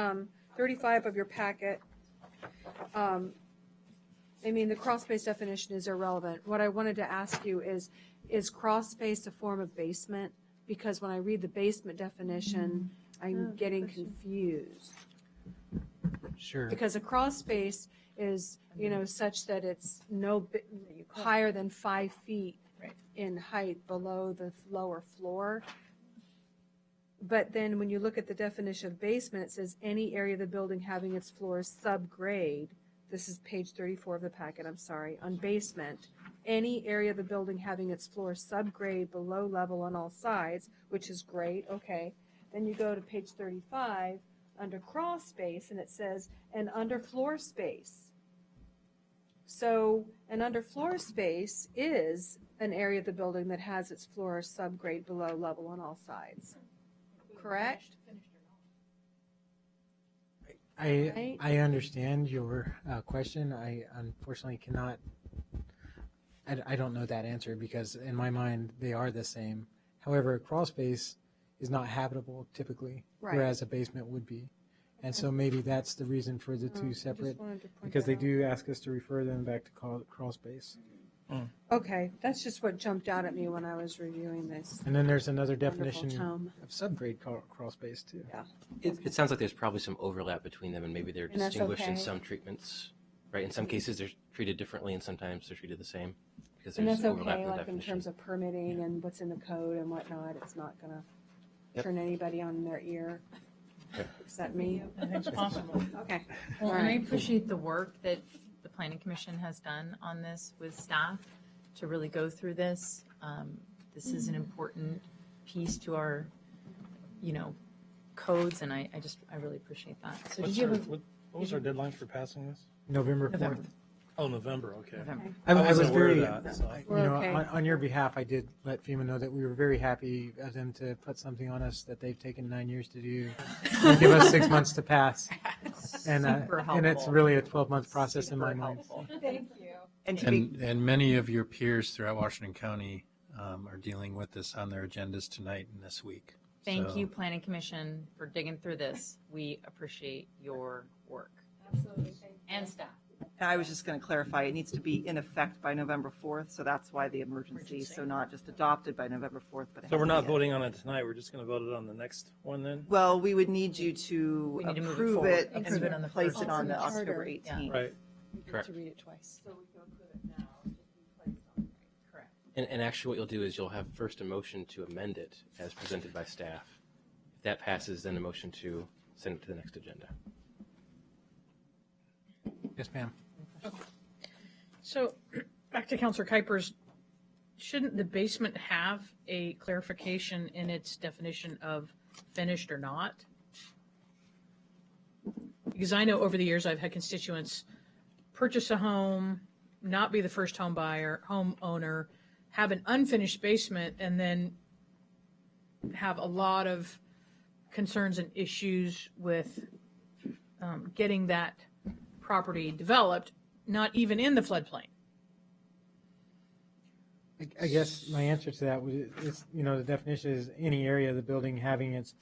35 of your packet. I mean, the crawl space definition is irrelevant. What I wanted to ask you is crawl space a form of basement? Because when I read the basement definition, I'm getting confused. Sure. Because a crawl space is, such that it's higher than 5 feet in height below the lower floor. But then when you look at the definition of basement, it says any area of the building having its floors subgrade. This is page 34 of the packet, I'm sorry. On basement, any area of the building having its floors subgrade below level on all sides, which is great, okay. Then you go to page 35, under crawl space, and it says, an underfloor space. So an underfloor space is an area of the building that has its floor subgrade below level on all sides. Correct? I understand your question. I unfortunately cannot. I don't know that answer because in my mind they are the same. However, a crawl space is not habitable typically, Right. whereas a basement would be. And so maybe that's the reason for the I two just separate, wanted to point because that they out. do ask us to refer them back to crawl space. Okay, that's just what jumped out at me when I was reviewing this. And then there's another Wonderful definition tome. of subgrade crawl space too. Yeah. It sounds like there's probably some overlap between them, and maybe they're And that's distinguished in okay. some treatments, right? In some cases, they're treated differently, and sometimes they're treated the same because And there's that's overlap okay, in the like in definition. terms of permitting and what's in the code and whatnot, it's not gonna Yep. turn anybody on their ear, Okay. except me. I think it's possible. Okay. Well, All and I right. appreciate the work that the Planning Commission has done on this with staff to really go through this. This is an important piece to our, codes, and I really appreciate that. So did you have a? What was our deadline for passing this? November 4th. November. Oh, November, okay. November. I was wasn't aware very, of that, so. We're okay. on your behalf, I did let FEMA know that we were very happy of them to put something on us that they've taken 9 years to do, and give us 6 months to pass. And Super and it's helpful. really a 12-month process in my Super mind. helpful. And to be, And many of your peers throughout Washington County are dealing with this on their agendas tonight and this week. Thank So- you, Planning Commission, for digging through this. We appreciate your work. Absolutely. And staff. I was just going to clarify, it needs to be in effect by November 4th, so that's why the emergency, so not just adopted by November 4th, but it So has we're to not be- voting on it tonight, we're just going to vote it on the next one then? Well, we would need you to We need to move it approve forward. it Approve it on the and place first. it on the Also the October charter. 18th. Right. Correct. To read it twice. Correct. And actually, what you'll do is you'll have first a motion to amend it as presented by staff. If that passes, then a motion to send it to the next agenda. Yes, ma'am. So, back to Counselor Kuiper's, shouldn't the basement have a clarification in its definition of finished or not? Because I know over the years I've had constituents purchase a home, not be the first home buyer, homeowner, have an unfinished basement, and then have a lot of concerns and issues with getting that property developed, not even in the floodplain. I guess my answer to that is, the definition is any area of the building having its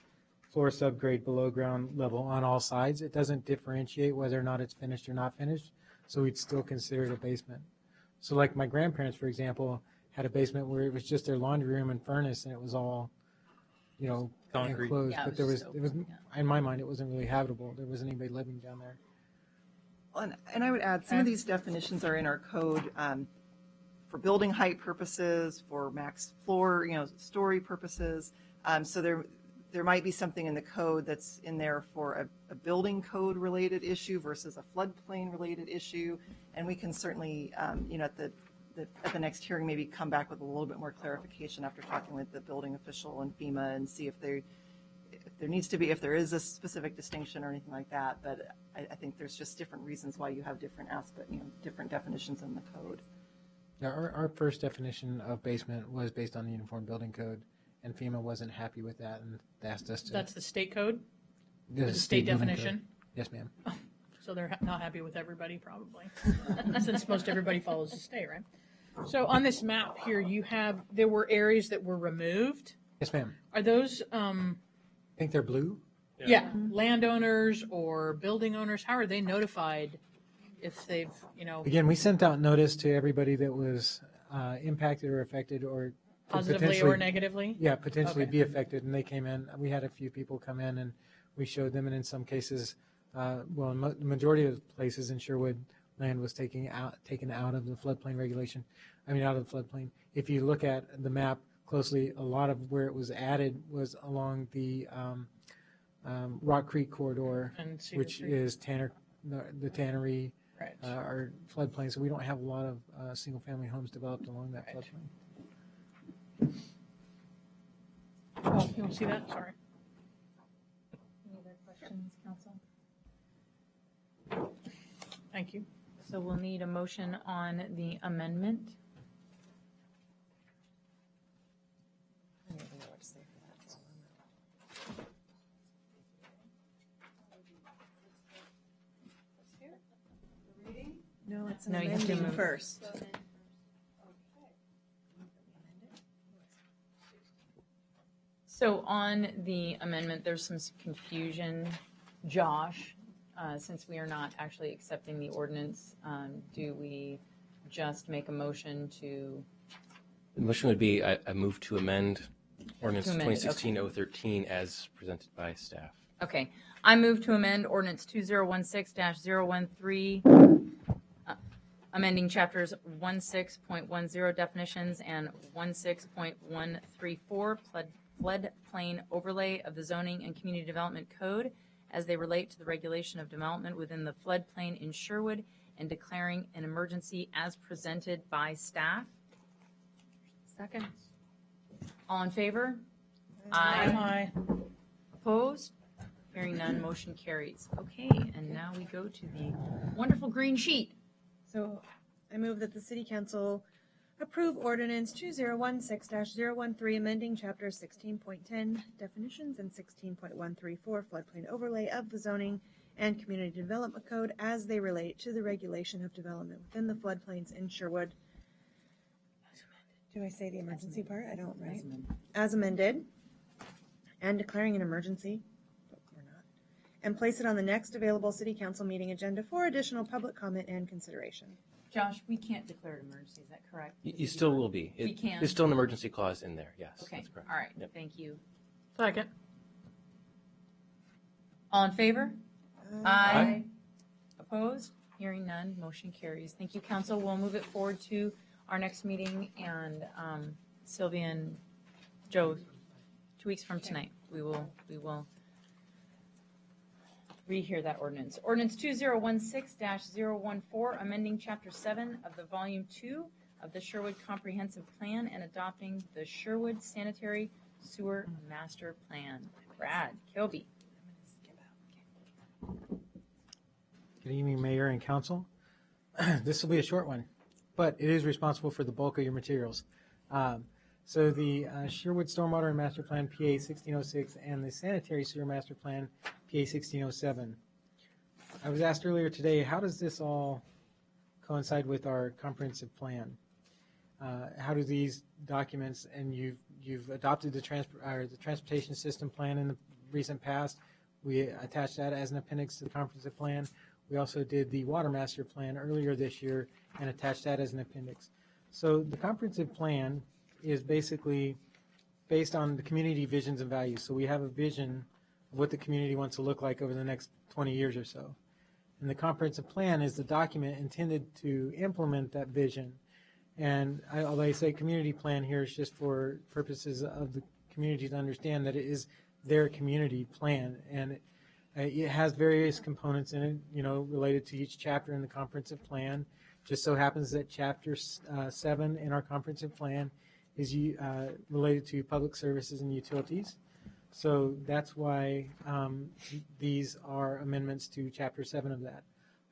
floor subgrade below ground level on all sides. It doesn't differentiate whether or not it's finished or not finished, so we'd still consider it a basement. So like my grandparents, for example, had a basement where it was just their laundry room and furnace, and it was all, Concrete. enclosed. Yeah, But it was in my mind, it wasn't really habitable. There wasn't anybody living down there. And I would add, some of these definitions are in our code for building height purposes, for max floor, story purposes. So there might be something in the code that's in there for a building code related issue versus a floodplain related issue. And we can certainly, at the next hearing, maybe come back with a little bit more clarification after talking with the building official and FEMA and see if there is a specific distinction or anything like that. But I think there's just different reasons why you have different different definitions in the code. Yeah, our first definition of basement was based on the Uniform Building Code, and FEMA wasn't happy with that and asked us to. That's the state code, the the state building code. definition. Yes, ma'am. So they're not happy with everybody, probably, since most everybody follows the state, right? So on this map here, there were areas that were removed. Yes, ma'am. Are those, I think they're blue. yeah, landowners or building owners? How are they notified if they've, Again, we sent out notice to everybody that was impacted or affected or could positively or potentially- negatively? Yeah, potentially Okay. be affected, and they came in. We had a few people come in, and we showed them, and in some cases, in the majority of places in Sherwood, land was taken out of the floodplain regulation. Out of the floodplain. If you look at the map closely, a lot of where it was added was along the Rock Creek corridor, And Cedar which Creek. is the tannery, Right. our floodplain. So we don't have a lot of single-family homes developed along that Right. floodplain. Oh, you want to see that? Sorry. questions, council? Thank you. So we'll need a motion on the amendment. No, it's an No, you have to amending move. first. So on the amendment, there's some confusion. Josh, since we are not actually accepting the ordinance, do we just make a motion to, The motion would be a move to amend ordinance To amend it, 2016-013 as presented by staff. okay. I move to amend ordinance 2016-013, amending chapters 16.10 definitions and 16.134 floodplain overlay of the zoning and community development code as they relate to the regulation of development within the floodplain in Sherwood and declaring an emergency as presented by staff. Second. All in favor? Aye. Opposed? Hearing none, motion carries. Okay, and now we go to the wonderful green sheet. So I move that the city council approve ordinance 2016-013, amending chapter 16.10 definitions and 16.134 floodplain overlay of the zoning and community development code as they relate to the regulation of development within the floodplains in Sherwood. Do I say the emergency part? I don't, right? As amended. And declaring an emergency. But we're not. And place it on the next available city council meeting agenda for additional public comment and consideration. Josh, we can't declare an emergency, is that correct? You still will be. We can. There's still an emergency clause in there, yes. Okay, That's correct. all right, Yep. thank you. Second. All in favor? Aye. Opposed? Hearing none, motion carries. Thank you, council. We'll move it forward to our next meeting, and Sylvia and Joe, 2 weeks from tonight, we will rehear that ordinance. Ordinance 2016-014, amending Chapter 7 of the Volume 2 of the Sherwood Comprehensive Plan and adopting the Sherwood Sanitary Sewer Master Plan. Brad Kilby. Good evening, Mayor and Council. This will be a short one, but it is responsible for the bulk of your materials. So the Sherwood Stormwater and Master Plan, PA 1606, and the Sanitary Sewer Master Plan, PA 1607. I was asked earlier today, how does this all coincide with our comprehensive plan? How do these documents, and you've adopted the transportation system plan in the recent past. We attached that as an appendix to the comprehensive plan. We also did the water master plan earlier this year and attached that as an appendix. So the comprehensive plan is basically based on the community visions and values. So we have a vision of what the community wants to look like over the next 20 years or so. And the comprehensive plan is the document intended to implement that vision. And although I say community plan here, it's just for purposes of the community to understand that it is their community plan. And it has various components in it, related to each chapter in the comprehensive plan. Just so happens that chapter 7 in our comprehensive plan is related to public services and utilities. So that's why these are amendments to chapter 7 of that.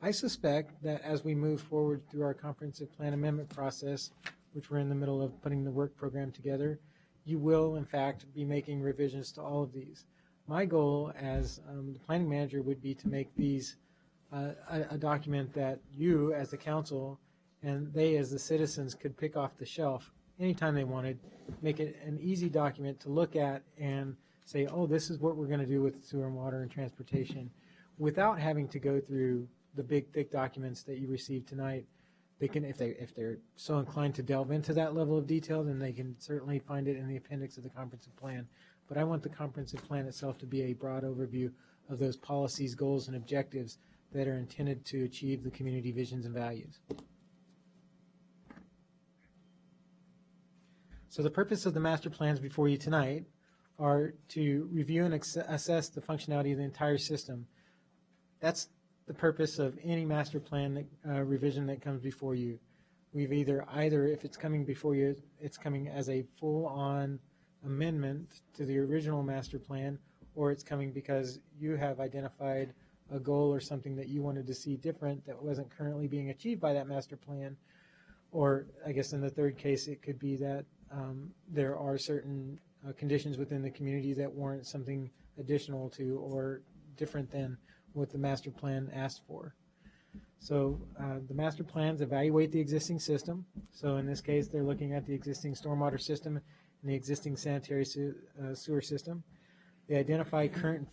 I suspect that as we move forward through our comprehensive plan amendment process, which we're in the middle of putting the work program together, you will in fact be making revisions to all of these. My goal as the planning manager would be to make these a document that you as the council and they as the citizens could pick off the shelf anytime they wanted, make it an easy document to look at and say, oh, this is what we're going to do with sewer and water and transportation, without having to go through the big, thick documents that you received tonight. They can, if they're so inclined to delve into that level of detail, then they can certainly find it in the appendix of the comprehensive plan. But I want the comprehensive plan itself to be a broad overview of those policies, goals, and objectives that are intended to achieve the community visions and values. So the purpose of the master plans before you tonight are to review and assess the functionality of the entire system. That's the purpose of any master plan revision that comes before you. We've either if it's coming before you, it's coming as a full-on amendment to the original master plan, or it's coming because you have identified a goal or something that you wanted to see different that wasn't currently being achieved by that master plan. Or I guess in the third case, it could be that there are certain conditions within the community that warrant something additional to or different than what the master plan asked for. So the master plans evaluate the existing system. So in this case, they're looking at the existing stormwater system and the existing sanitary sewer system. They identify current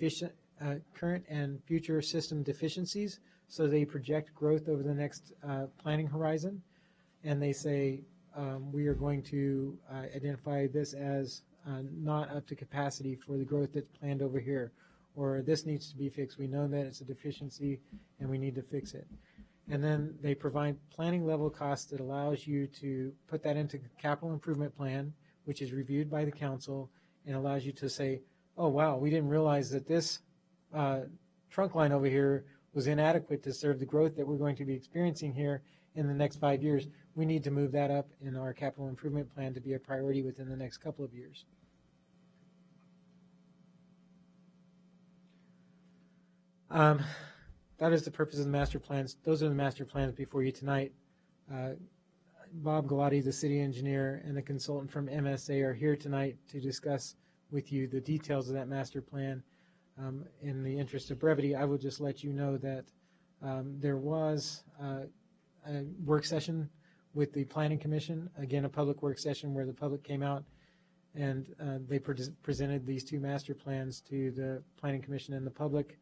and future system deficiencies, so they project growth over the next planning horizon. And they say, we are going to identify this as not up to capacity for the growth that's planned over here, or this needs to be fixed. We know that it's a deficiency and we need to fix it. And then they provide planning level costs that allows you to put that into capital improvement plan, which is reviewed by the council and allows you to say, oh, wow, we didn't realize that this trunk line over here was inadequate to serve the growth that we're going to be experiencing here in the next 5 years. We need to move that up in our capital improvement plan to be a priority within the next couple of years. That is the purpose of the master plans. Those are the master plans before you tonight. Bob Galati, the city engineer, and the consultant from MSA are here tonight to discuss with you the details of that master plan. In the interest of brevity, I will just let you know that there was a work session with the Planning Commission, again, a public work session where the public came out and they presented these two master plans to the Planning Commission and the public.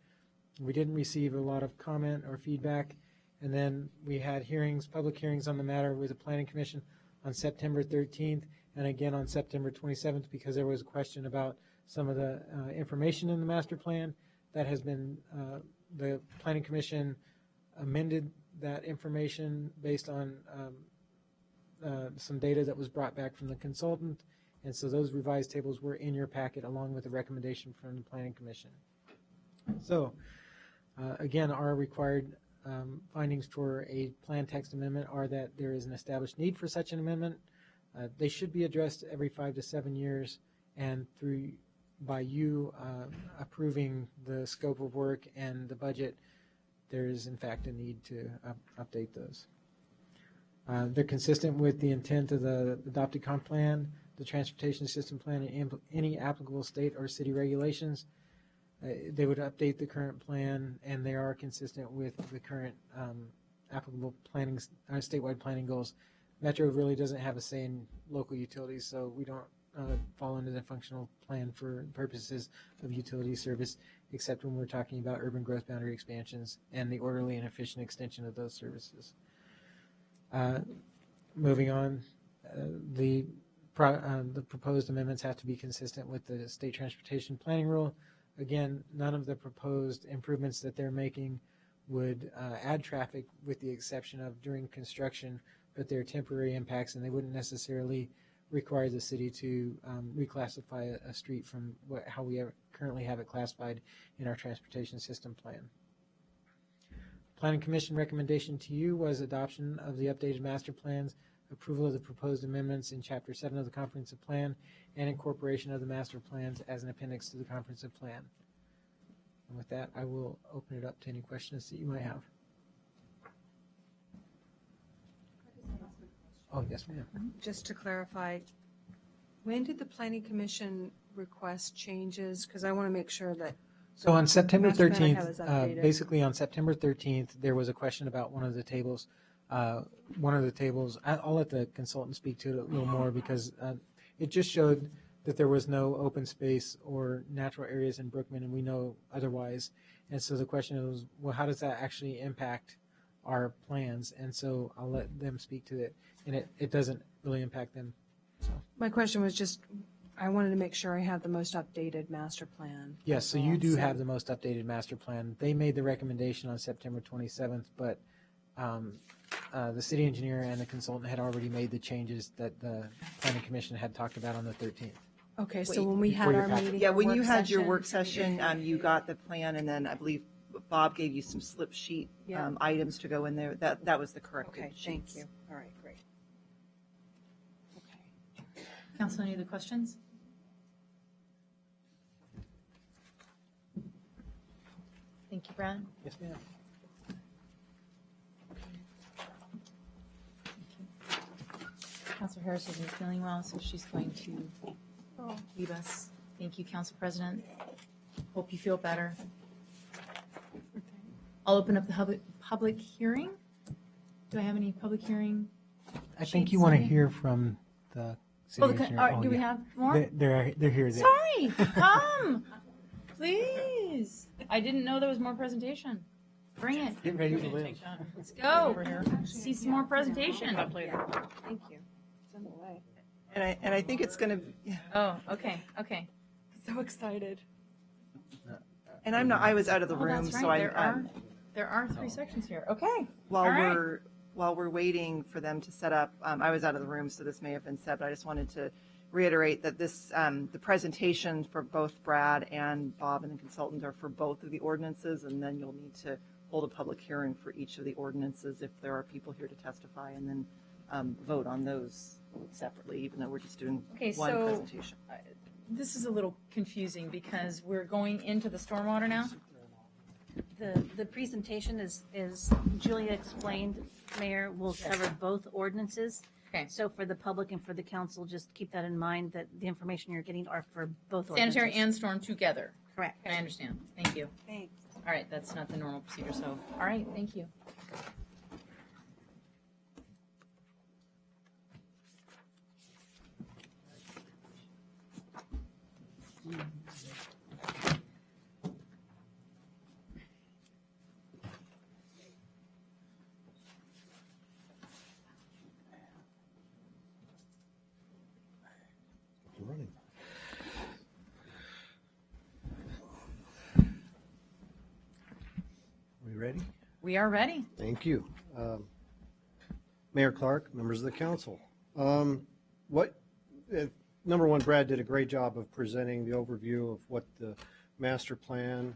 We didn't receive a lot of comment or feedback. And then we had hearings, public hearings on the matter with the Planning Commission on September 13th and again on September 27th because there was a question about some of the information in the master plan that has been, the Planning Commission amended that information based on some data that was brought back from the consultant. And so those revised tables were in your packet along with a recommendation from the Planning Commission. So again, our required findings for a plan text amendment are that there is an established need for such an amendment. They should be addressed every 5 to 7 years, and by you approving the scope of work and the budget, there is in fact a need to update those. They're consistent with the intent of the adopted comp plan, the transportation system plan, and any applicable state or city regulations. They would update the current plan, and they are consistent with the current applicable planning, statewide planning goals. Metro really doesn't have a say in local utilities, so we don't fall into the functional plan for purposes of utility service, except when we're talking about urban growth boundary expansions and the orderly and efficient extension of those services. Moving on, the proposed amendments have to be consistent with the state transportation planning rule. Again, none of the proposed improvements that they're making would add traffic with the exception of during construction, but they're temporary impacts and they wouldn't necessarily require the city to reclassify a street from how we currently have it classified in our transportation system plan. Planning Commission recommendation to you was adoption of the updated master plans, approval of the proposed amendments in Chapter 7 of the Comprehensive Plan, and incorporation of the master plans as an appendix to the Comprehensive Plan. And with that, I will open it up to any questions that you might have. Oh, yes, ma'am. Just to clarify, when did the Planning Commission request changes? Because I want to make sure that. So on September master plan I have is 13th, updated. basically on September 13th, there was a question about one of the tables. I'll let the consultant speak to it a little more because it just showed that there was no open space or natural areas in Brookman, and we know otherwise. And so the question was, well, how does that actually impact our plans? And so I'll let them speak to it, and it doesn't really impact them. So. My question was just, I wanted to make sure I have the most updated master plan. Yes, so you do have the most updated master plan. They made the recommendation on September 27th, but the city engineer and the consultant had already made the changes that the Planning Commission had talked about on the 13th. Okay, so when we had our meeting. Yeah, when work you had your session- work session, you got the plan, and then I believe Bob gave you some slip sheet Yeah. items to go in there. That was the corrected Okay, sheets. thank you. All right, great. Council, any other questions? Thank you, Brad. Yes, ma'am. Councilor Harris isn't feeling well, so she's going to leave us. Thank you, Council President. Hope you feel better. I'll open up the public hearing. Do I have any public hearing? I think you Sheets want to here? hear from the city Oh, engineer. do we yeah. have more? They're here. Sorry, come, please. I didn't know there was more presentation. Bring it. Get ready to live. Let's go. See some more presentation. Thank you. Send it away. And I think it's going to, Oh, okay. So excited. and I was out of the Oh, room, that's right. so There are 3 sections here. Okay. while All right. we're waiting for them to set up, I was out of the room, so this may have been said, but I just wanted to reiterate that this, the presentation for both Brad and Bob and the consultant are for both of the ordinances, and then you'll need to hold a public hearing for each of the ordinances if there are people here to testify, and then vote on those separately, even though we're just doing Okay, one so- presentation. This is a little confusing because we're going into the stormwater now. The presentation is Julia explained, Mayor, will cover both ordinances. Okay. So for the public and for the council, just keep that in mind, that the information you're getting are for both ordinances. Sanitary and storm together. Correct. I understand. Thank you. Thanks. All right, that's not the normal procedure, so, all right, thank you. We ready? We are ready. Thank you. Mayor Clark, members of the council. Number one, Brad did a great job of presenting the overview of what the master plan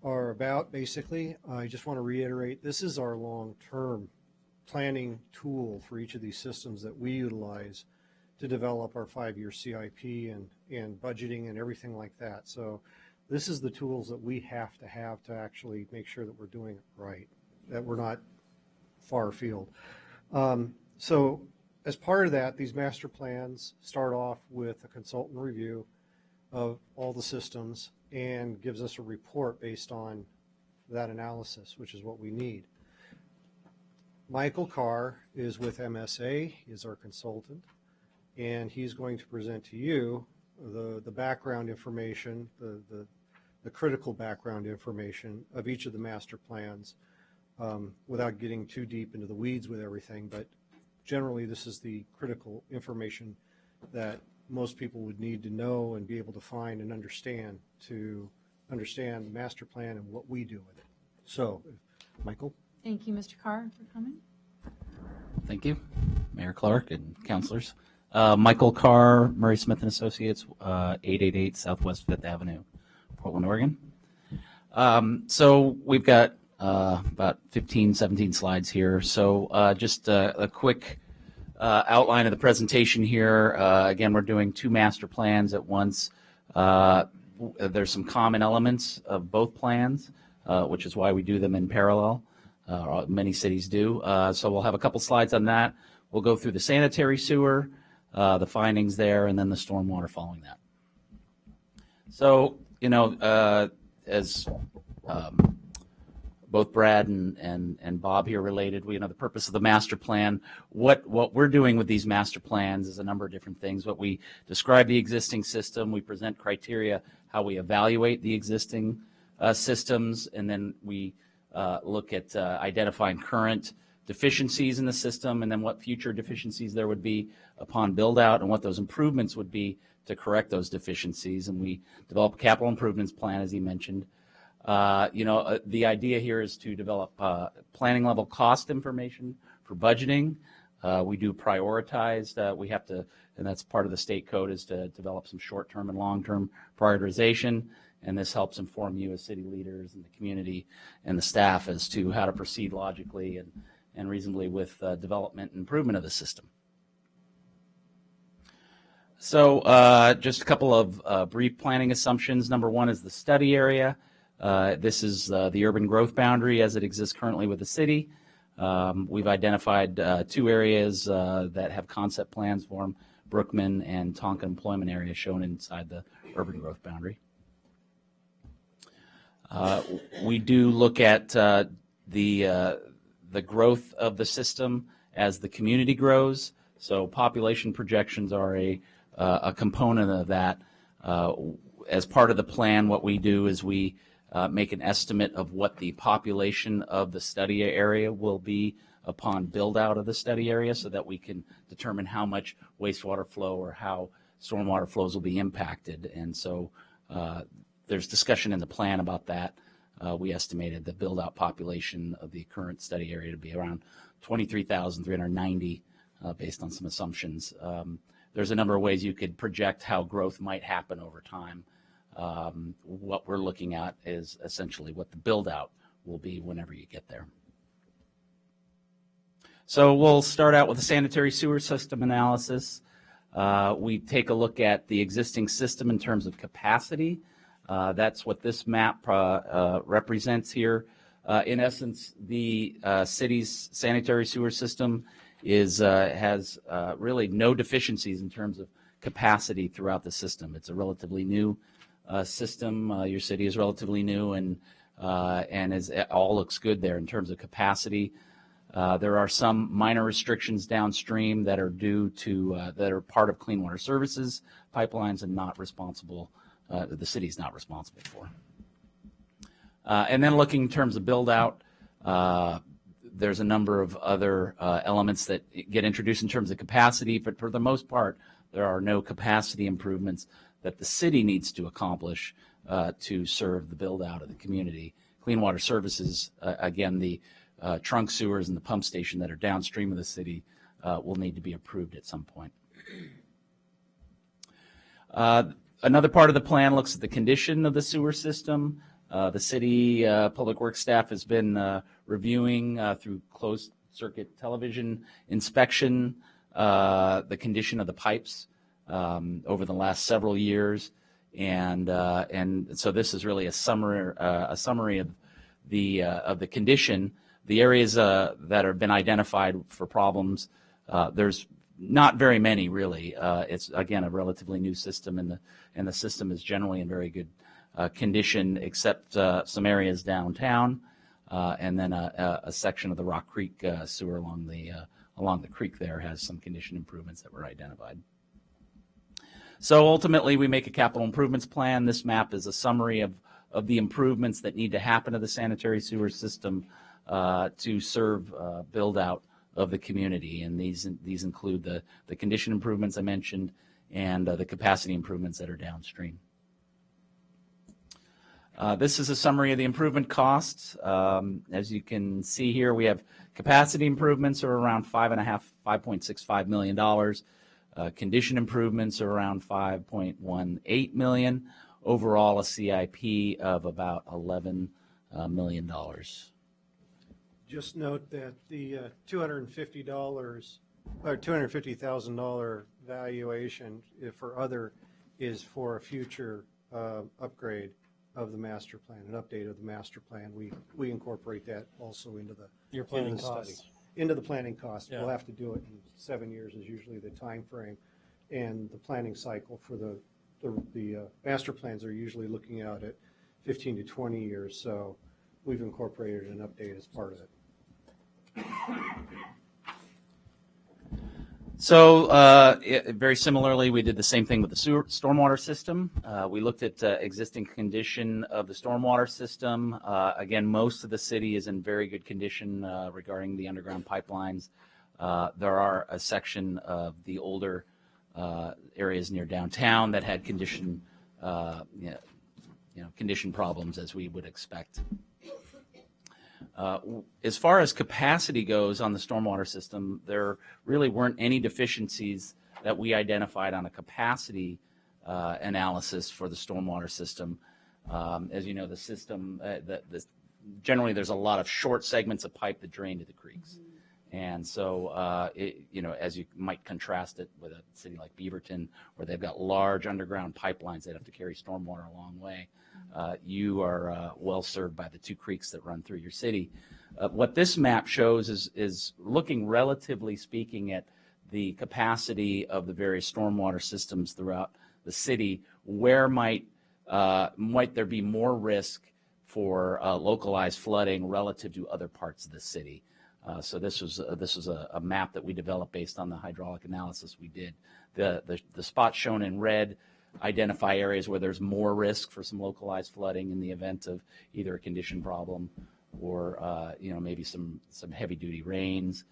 are about, basically. I just want to reiterate, this is our long-term planning tool for each of these systems that we utilize to develop our 5-year CIP and budgeting and everything like that. So this is the tools that we have to actually make sure that we're doing it right, that we're not far afield. So as part of that, these master plans start off with a consultant review of all the systems and gives us a report based on that analysis, which is what we need. Michael Carr is with MSA, is our consultant, and he's going to present to you the background information, the critical background information of each of the master plans, without getting too deep into the weeds with everything. But generally, this is the critical information that most people would need to know and be able to find and understand to understand the master plan and what we do with it. So, Michael? Thank you, Mr. Carr, for coming. Thank you, Mayor Clark and councilors. Michael Carr, Murray Smith and Associates, 888 Southwest 5th Avenue, Portland, Oregon. So we've got about 15, 17 slides here. So just a quick outline of the presentation here. Again, we're doing 2 master plans at once. There's some common elements of both plans, which is why we do them in parallel. Many cities do. So we'll have a couple slides on that. We'll go through the sanitary sewer, the findings there, and then the stormwater following that. So, as both Brad and Bob here related, the purpose of the master plan, what we're doing with these master plans is a number of different things. What we describe the existing system, we present criteria, how we evaluate the existing systems, and then we look at identifying current deficiencies in the system, and then what future deficiencies there would be upon build out, and what those improvements would be to correct those deficiencies. And we develop a capital improvements plan, as he mentioned. The idea here is to develop planning level cost information for budgeting. We do prioritize. We have to, and that's part of the state code, is to develop some short-term and long-term prioritization. And this helps inform you as city leaders and the community and the staff as to how to proceed logically and reasonably with development and improvement of the system. So just a couple of brief planning assumptions. Number one is the study area. This is the urban growth boundary as it exists currently with the city. We've identified 2 areas that have concept plans for them, Brookman and Tonka employment area shown inside the urban growth boundary. We do look at the growth of the system as the community grows. So population projections are a component of that. As part of the plan, what we do is we make an estimate of what the population of the study area will be upon build out of the study area so that we can determine how much wastewater flow or how stormwater flows will be impacted. And so there's discussion in the plan about that. We estimated the build out population of the current study area to be around 23,390 based on some assumptions. There's a number of ways you could project how growth might happen over time. What we're looking at is essentially what the build out will be whenever you get there. So we'll start out with a sanitary sewer system analysis. We take a look at the existing system in terms of capacity. That's what this map represents here. In essence, the city's sanitary sewer system has really no deficiencies in terms of capacity throughout the system. It's a relatively new system. Your city is relatively new, and it all looks good there in terms of capacity. There are some minor restrictions downstream that are due to that are part of Clean Water Services pipelines and not responsible. The city's not responsible for. And then looking in terms of build out, there's a number of other elements that get introduced in terms of capacity, but for the most part, there are no capacity improvements that the city needs to accomplish to serve the build out of the community. Clean Water Services, again, the trunk sewers and the pump station that are downstream of the city will need to be approved at some point. Another part of the plan looks at the condition of the sewer system. The city public works staff has been reviewing through closed circuit television inspection the condition of the pipes over the last several years, and so this is really a summary of the condition. The areas that have been identified for problems, there's not very many really. It's again a relatively new system, and the system is generally in very good condition, except some areas downtown, and then a section of the Rock Creek sewer along the creek there has some condition improvements that were identified. So ultimately, we make a capital improvements plan. This map is a summary of the improvements that need to happen to the sanitary sewer system to serve build out of the community, and these include the condition improvements I mentioned and the capacity improvements that are downstream. This is a summary of the improvement costs. As you can see here, we have capacity improvements are around $5.65 million. Condition improvements are around $5.18 million. Overall, a CIP of about $11 million. Just note that the $250 or $250,000 valuation for other is for a future upgrade of the master plan, an update of the master plan. We incorporate that also into the planning study. costs. Into the planning cost. Yeah. We'll have to do it in 7 years is usually the time frame, and the planning cycle for the master plans are usually looking out at 15 to 20 years. So we've incorporated an update as part of it. So very similarly, we did the same thing with the stormwater system. We looked at existing condition of the stormwater system. Again, most of the city is in very good condition regarding the underground pipelines. There are a section of the older areas near downtown that had condition problems, as we would expect. As far as capacity goes on the stormwater system, there really weren't any deficiencies that we identified on a capacity analysis for the stormwater system. As you know, the system, generally there's a lot of short segments of pipe that drain to the creeks. And so, as you might contrast it with a city like Beaverton, where they've got large underground pipelines that have to carry stormwater a long way, you are well served by the two creeks that run through your city. What this map shows is looking relatively speaking at the capacity of the various stormwater systems throughout the city. Where might there be more risk for localized flooding relative to other parts of the city? So this was a map that we developed based on the hydraulic analysis we did. The spots shown in red identify areas where there's more risk for some localized flooding in the event of either a condition problem or maybe some heavy duty rains.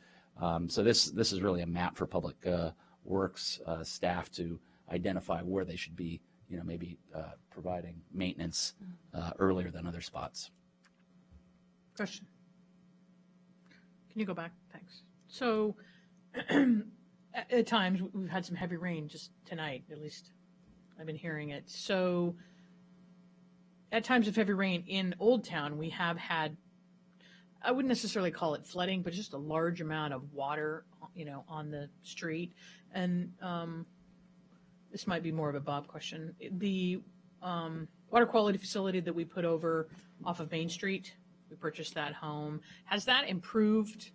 So this is really a map for public works staff to identify where they should be, maybe providing maintenance earlier than other spots. Question. Can you go back? Thanks. So at times we've had some heavy rain just tonight, at least I've been hearing it. So at times of heavy rain in Old Town, we have had, I wouldn't necessarily call it flooding, but just a large amount of water, on the street. And this might be more of a Bob question. The water quality facility that we put over off of Main Street, we purchased that home. Has that improved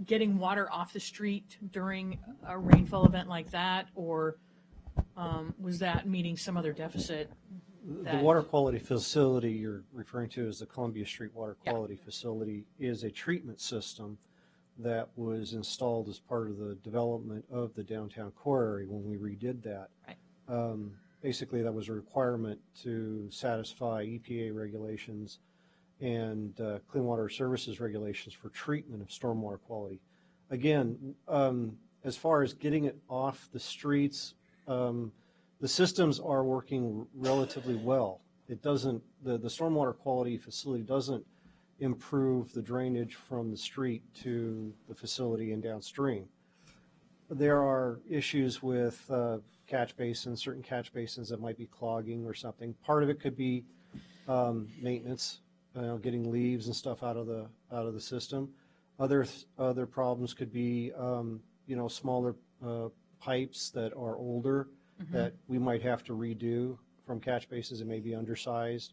getting water off the street during a rainfall event like that, or was that meeting some other deficit? The water quality facility you're referring to as the Columbia Street Water Quality Facility is a treatment system that was installed as part of the development of the downtown core area when we redid that. Right. Basically, that was a requirement to satisfy EPA regulations and Clean Water Services regulations for treatment of stormwater quality. Again, as far as getting it off the streets, the systems are working relatively well. It doesn't, the stormwater quality facility doesn't improve the drainage from the street to the facility and downstream. There are issues with catch basins, certain catch basins that might be clogging or something. Part of it could be maintenance, getting leaves and stuff out of the system. Other problems could be smaller pipes that are older that we might have to redo from catch basins that may be undersized.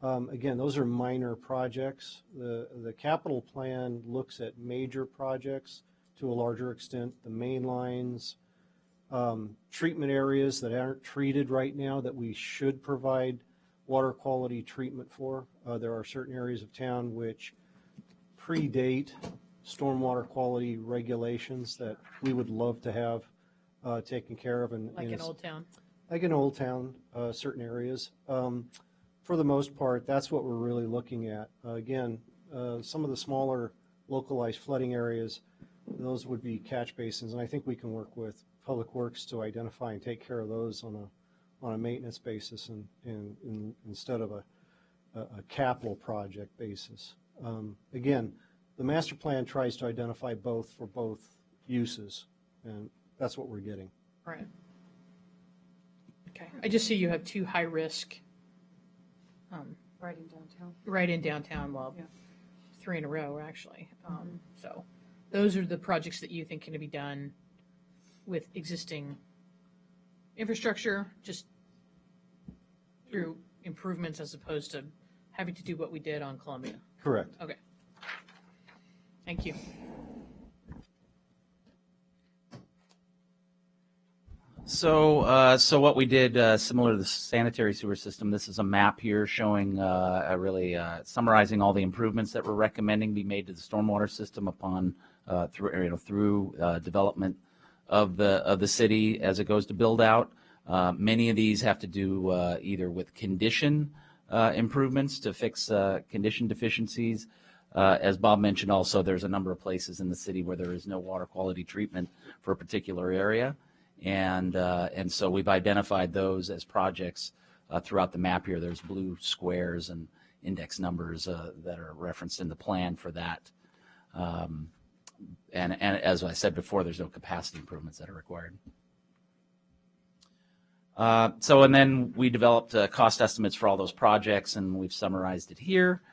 Again, those are minor projects. The capital plan looks at major projects to a larger extent, the main lines, treatment areas that aren't treated right now that we should provide water quality treatment for. There are certain areas of town which predate stormwater quality regulations that we would love to have taken care of. Like in Old Town? Like in Old Town, certain areas. For the most part, that's what we're really looking at. Again, some of the smaller localized flooding areas, those would be catch basins, and I think we can work with Public Works to identify and take care of those on a maintenance basis and instead of a capital project basis. Again, the master plan tries to identify both for both uses, and that's what we're getting. Right. Okay. I just see you have two high risk. Right in downtown. Right in downtown. Well, 3 in a row actually. So those are the projects that you think can be done with existing infrastructure, just through improvements as opposed to having to do what we did on Columbia. Correct. Okay. Thank you. So what we did, similar to the sanitary sewer system, this is a map here showing really summarizing all the improvements that we're recommending be made to the stormwater system upon through development of the city as it goes to build out. Many of these have to do either with condition improvements to fix condition deficiencies. As Bob mentioned, also there's a number of places in the city where there is no water quality treatment for a particular area. And so we've identified those as projects throughout the map here. There's blue squares and index numbers that are referenced in the plan for that. And as I said before, there's no capacity improvements that are required. And then we developed cost estimates for all those projects, and we've summarized it here.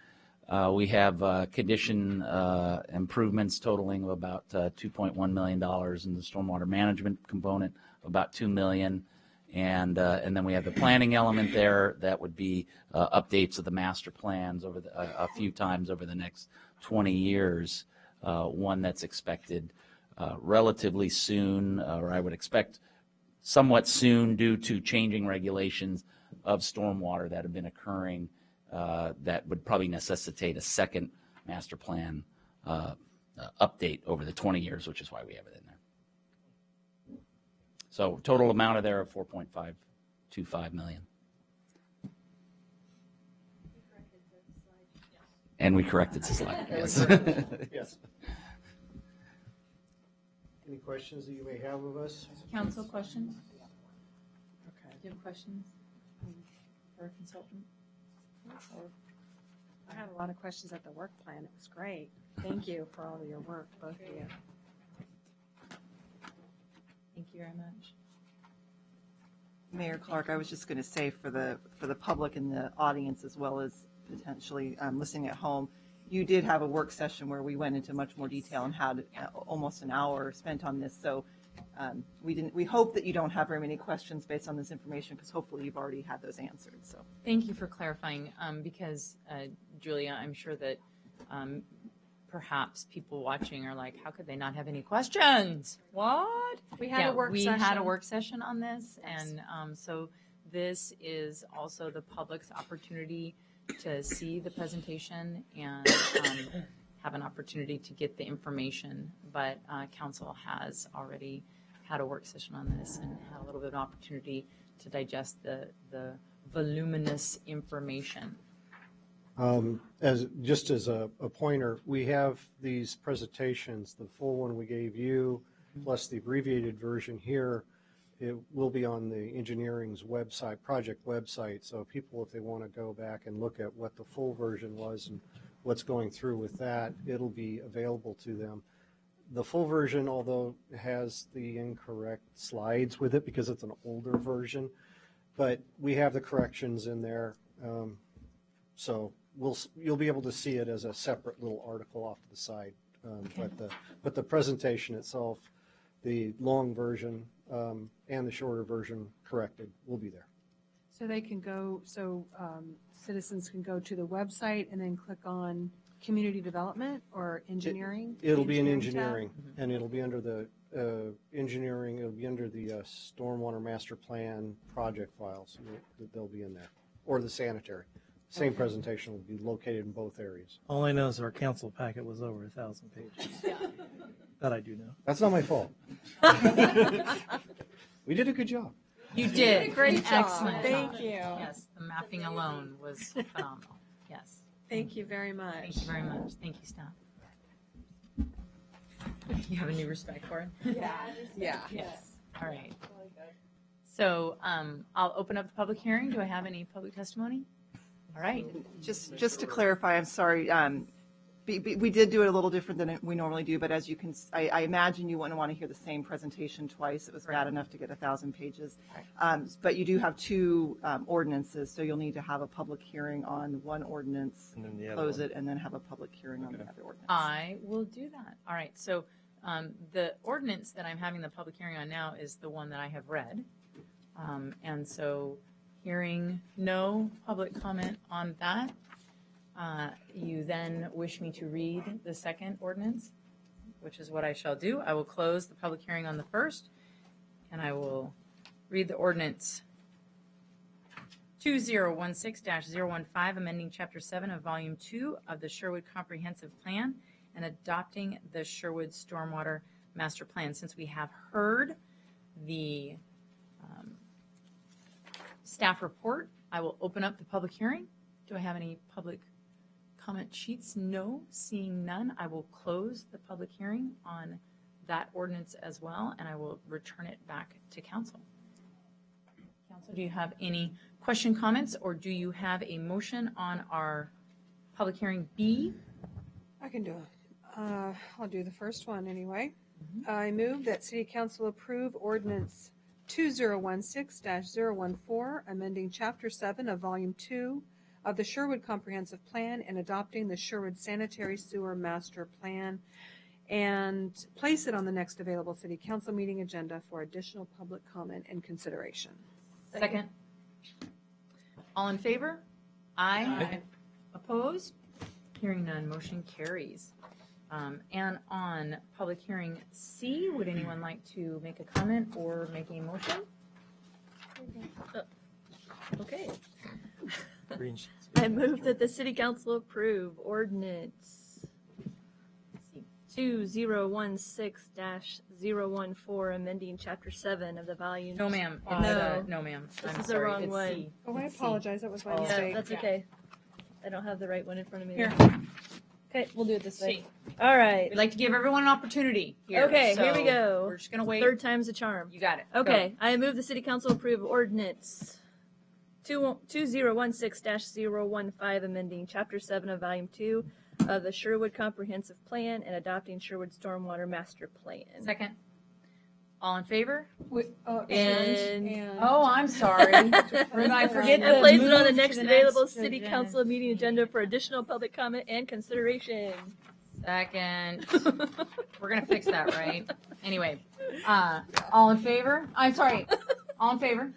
We have condition improvements totaling of about $2.1 million in the stormwater management component, about $2 million, And then we have the planning element there. That would be updates of the master plans over a few times over the next 20 years. One that's expected relatively soon, or I would expect somewhat soon due to changing regulations of stormwater that have been occurring that would probably necessitate a second master plan update over the 20 years, which is why we have it in there. So total amount of there of 4.525 million. And we corrected the slide. Yes. Yes. Any questions that you may have of us? Council questions? Okay. Do you have questions for a consultant? Or- I had a lot of questions at the work plan. It was great. Thank you for all of your work, both of you. Thank you very much. Mayor Clark, I was just going to say for the public in the audience as well as potentially listening at home, you did have a work session where we went into much more detail and had almost an hour spent on this. So we hope that you don't have very many questions based on this information because hopefully you've already had those answered. So Thank you for clarifying, because Julia, I'm sure that perhaps people watching are like, how could they not have any questions? What? We had a work we session. had a work session on this, Yes. and so this is also the public's opportunity to see the presentation and have an opportunity to get the information. But council has already had a work session on this and had a little bit of opportunity to digest the voluminous information. Just as a pointer, we have these presentations, the full one we gave you, plus the abbreviated version here. It will be on the engineering's website, project website. So people, if they want to go back and look at what the full version was and what's going through with that, it'll be available to them. The full version, although has the incorrect slides with it because it's an older version, but we have the corrections in there. So you'll be able to see it as a separate little article off to the side. Okay. But the presentation itself, the long version and the shorter version corrected will be there. So they can go, citizens can go to the website and then click on community development or engineering? It'll be in tab? engineering, and it'll be under the engineering, it'll be under the stormwater master plan project files. They'll be in there, or the sanitary. Same presentation will be located in both areas. All I know is our council packet was over 1,000 pages. That I do know. That's not my fault. We did a good job. You did. Great An job. Excellent Thank job. you. Yes, the mapping alone was phenomenal. Yes. Thank you very much. Thank you very much. Thank you, staff. You have a new respect for it? Yeah. Yes. All right. So I'll open up the public hearing. Do I have any public testimony? All right. just to clarify, I'm sorry. We did do it a little different than we normally do, but as you can, I imagine you wouldn't want to hear the same presentation twice. It was bad enough to get 1,000 pages. But you do have two ordinances, so you'll need to have a public hearing on one ordinance, And then the other close one. it, and then have a public hearing on the other ordinance. I will do that. All right. So the ordinance that I'm having the public hearing on now is the one that I have read. And so hearing no public comment on that, you then wish me to read the second ordinance, which is what I shall do. I will close the public hearing on the first, and I will read the ordinance 2016-015, amending Chapter 7 of Volume 2 of the Sherwood Comprehensive Plan and adopting the Sherwood Stormwater Master Plan. Since we have heard the staff report, I will open up the public hearing. Do I have any public comment sheets? No. Seeing none, I will close the public hearing on that ordinance as well, and I will return it back to council. Council, do you have any question, comments, or do you have a motion on our public hearing B? I can do it. I'll do the first one anyway. I move that City Council approve ordinance 2016-014, amending Chapter 7 of Volume 2 of the Sherwood Comprehensive Plan and adopting the Sherwood Sanitary Sewer Master Plan, and place it on the next available City Council meeting agenda for additional public comment and consideration. Second. All in favor? Aye. Opposed? Hearing none, motion carries. And on public hearing C, would anyone like to make a comment or make a motion? Okay. Green sheets. I move that the city council approve ordinance 2016-014, amending chapter 7 of the volume. No, ma'am. No. No, ma'am. This I'm is the sorry, wrong it's one. C. Oh, I It's C. apologize. That was my Oh. Yeah, mistake. that's okay. I don't have the right one in front of me. Here. Okay, we'll do it this way. C. All right. We'd like to give everyone an opportunity here. Okay, here we so go. We're just going to wait. Third time's a charm. You got it. Okay, I move the city council approve ordinance 2016-015, amending chapter 7 of volume 2 of the Sherwood Comprehensive Plan and adopting Sherwood Stormwater Master Plan. Go. Second. All in favor? And Oh, I'm sorry. I forget and to place it on the move to next the available next city agenda. council meeting agenda for additional public comment and consideration. Second. We're going to fix that, right? Anyway, all in favor? I'm sorry. All in favor?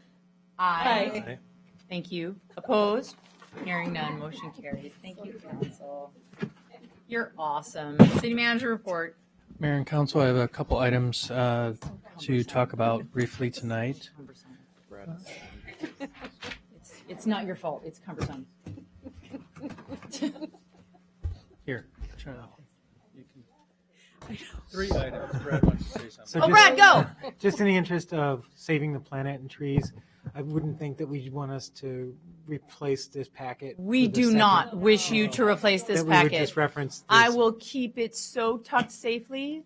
Aye. Aye. Thank you. Opposed? Hearing none, motion carries. Thank you, council. You're awesome. City manager report. Mayor and council, I have a couple items to talk about briefly tonight. It's not your fault. It's cumbersome. Here. try to- you can- Three items. Brad wants to say something. So Oh, Brad, go! Just in the interest of saving the planet and trees, I wouldn't think that we'd want us to replace this packet. We with the do second- not wish you to replace this that we would packet. just reference I this. will keep it so tucked safely.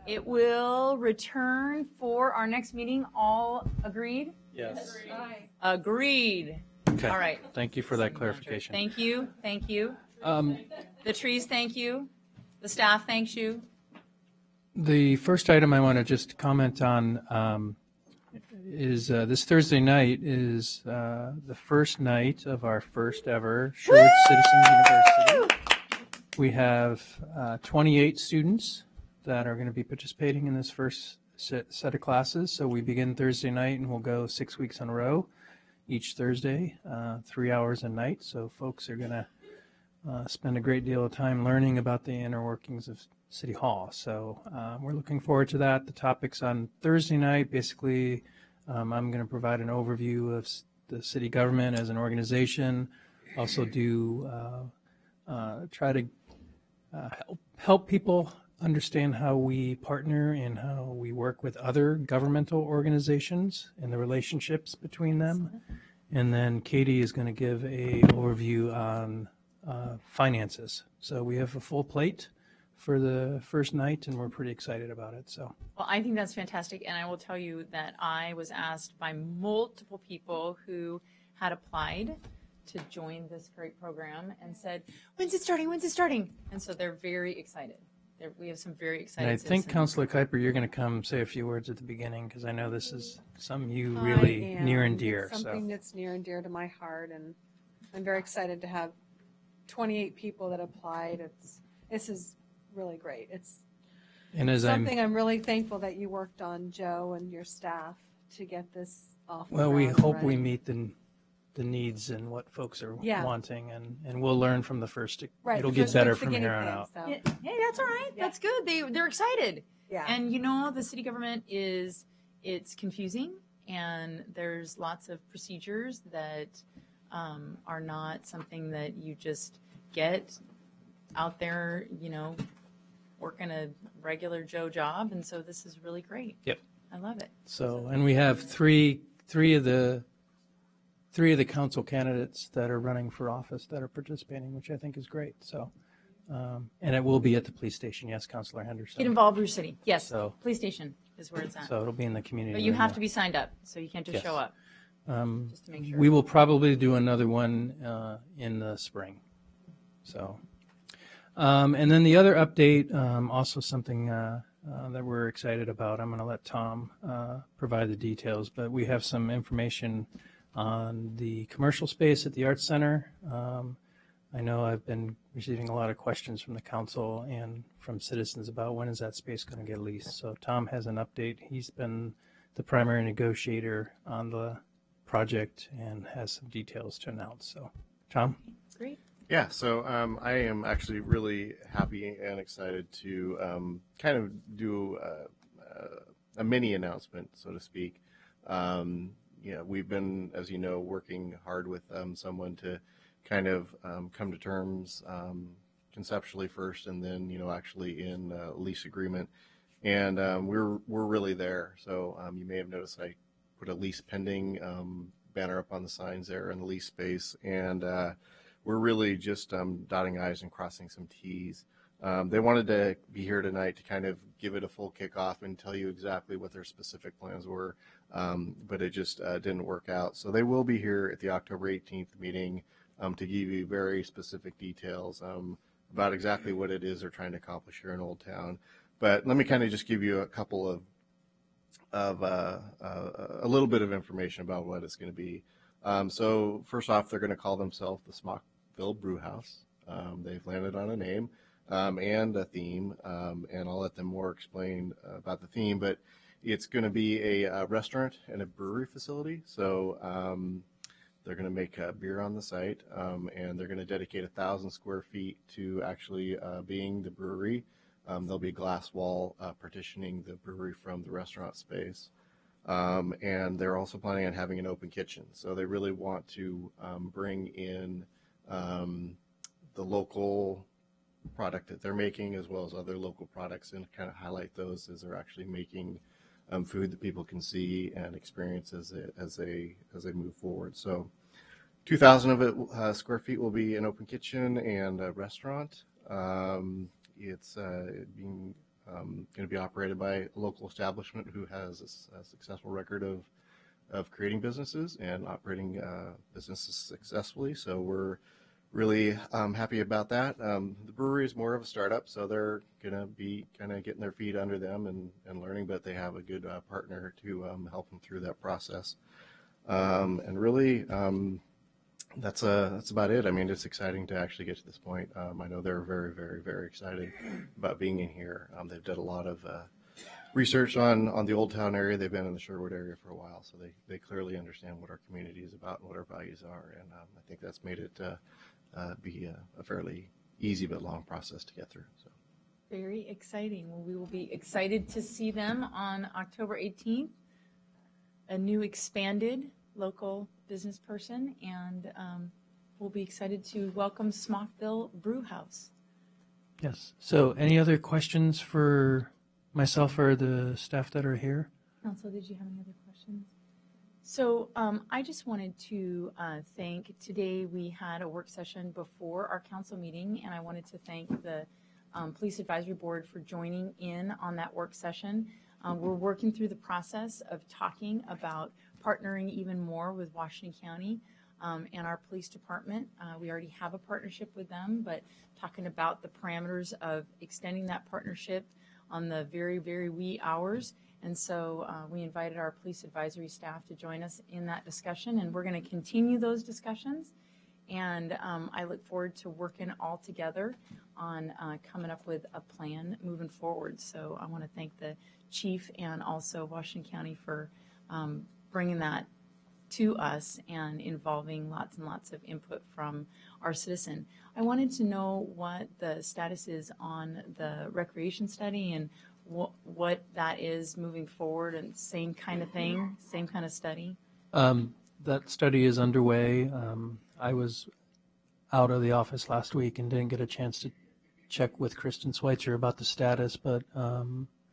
It will return for our next meeting. All agreed? Yes. Agreed. Okay. All right. Thank you for that clarification. Thank you. Thank you. Um, The trees, thank you. The staff thanks you. The first item I want to just comment on is this Thursday night is the first night of our first ever Sherwood Citizens University. We have 28 students that are going to be participating in this first set of classes. So we begin Thursday night and we'll go 6 weeks in a row each Thursday, 3 hours a night. So folks are going to spend a great deal of time learning about the inner workings of City Hall. So we're looking forward to that. The topics on Thursday night, basically, I'm going to provide an overview of the city government as an organization. Also do try to help people understand how we partner and how we work with other governmental organizations and the relationships between them. And then Katie is going to give a overview on finances. So we have a full plate for the first night, and we're pretty excited about it. So Well, I think that's fantastic, and I will tell you that I was asked by multiple people who had applied to join this great program and said, "When's it starting? When's it starting?" And so they're very excited. We have some very excited. and I think citizens. Councilor Kuiper, you're going to come say a few words at the beginning because I know this is something you really near and dear. It's something that's near and dear to my heart, and I'm very excited to have 28 people that applied. This is really great. It's And as something I'm really thankful that you worked on, Joe, and your staff to get this off. the Well, we ground hope we running. meet the needs and what folks are Yeah. wanting, and we'll learn from the first. Right, It'll the get first better week's the from guinea here on pig, out. so. Hey, that's all right. That's good. They're excited. Yeah. And the city government it's confusing, and there's lots of procedures that are not something that you just get out there, working a regular Joe job. And so this is really great. Yep. I love it. So, and we have three of the council candidates that are running for office that are participating, which I think is great. So, and it will be at the police station. Yes, Councilor Henderson. Get involved, Rouge City. Yes. So- Police station is where it's at. So it'll be in the community. But you room have there. to be signed up, so you can't just Yes. show up. Just to make sure. We will probably do another one in the spring. So, and then the other update, also something that we're excited about. I'm going to let Tom provide the details, but we have some information on the commercial space at the Arts Center. I know I've been receiving a lot of questions from the council and from citizens about when is that space going to get leased. So Tom has an update. He's been the primary negotiator on the project and has some details to announce. So, Tom? Great. Yeah, so I am actually really happy and excited to kind of do a mini announcement, so to speak. We've been, as you know, working hard with someone to kind of come to terms conceptually first, and then actually in lease agreement. And we're really there. So you may have noticed I put a lease pending banner up on the signs there in the lease space, and we're really just dotting I's and crossing some T's. They wanted to be here tonight to kind of give it a full kickoff and tell you exactly what their specific plans were, but it just didn't work out. So they will be here at the October 18th meeting to give you very specific details about exactly what it is they're trying to accomplish here in Old Town. But let me kind of just give you a couple of a little bit of information about what it's going to be. So first off, they're going to call themselves the Smockville Brew House. They've landed on a name and a theme, and I'll let them more explain about the theme, but it's going to be a restaurant and a brewery facility. So they're going to make beer on the site, and they're going to dedicate 1,000 square feet to actually being the brewery. There'll be glass wall partitioning the brewery from the restaurant space. And they're also planning on having an open kitchen. So they really want to bring in the local product that they're making, as well as other local products, and kind of highlight those as they're actually making food that people can see and experience as they move forward. So 2,000 of it square feet will be an open kitchen and a restaurant. It's being going to be operated by a local establishment who has a successful record of creating businesses and operating businesses successfully. So we're really happy about that. The brewery is more of a startup, so they're going to be kind of getting their feet under them and learning, but they have a good partner to help them through that process. And really, that's about it. I mean, it's exciting to actually get to this point. I know they're very, very, very excited about being in here. They've done a lot of research on the Old Town area. They've been in the Sherwood area for a while, so they clearly understand what our community is about and what our values are. And I think that's made it be a fairly easy but long process to get through. So. Very exciting. Well, we will be excited to see them on October 18th, a new expanded local business person, and we'll be excited to welcome Smockville Brew House. Yes. So any other questions for myself or the staff that are here? Council, did you have any other questions? So I just wanted to thank, today we had a work session before our council meeting, and I wanted to thank the Police Advisory Board for joining in on that work session. We're working through the process of talking about partnering even more with Washington County and our police department. We already have a partnership with them, but talking about the parameters of extending that partnership on the very, very wee hours. And so we invited our police advisory staff to join us in that discussion, and we're going to continue those discussions. And I look forward to working all together on coming up with a plan moving forward. So I want to thank the chief and also Washington County for bringing that to us and involving lots and lots of input from our citizen. I wanted to know what the status is on the recreation study and what that is moving forward, and same kind of thing, same kind of study. That study is underway. I was out of the office last week and didn't get a chance to check with Kristen Schweitzer about the status, but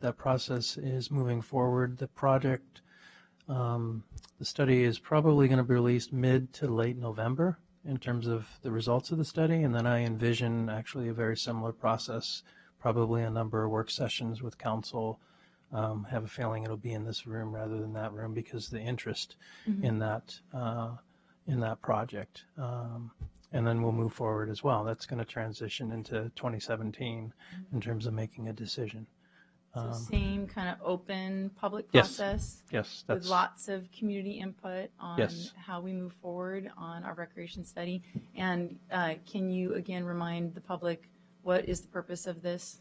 that process is moving forward. The project, the study is probably going to be released mid to late November in terms of the results of the study, and then I envision actually a very similar process, probably a number of work sessions with council. Have a feeling it'll be in this room rather than that room because the interest in that project. And then we'll move forward as well. That's going to transition into 2017 in terms of making a decision. So same kind of open public process. Yes, with lots of community input on yes. how we move forward on our recreation study. And can you again remind the public what is the purpose of this?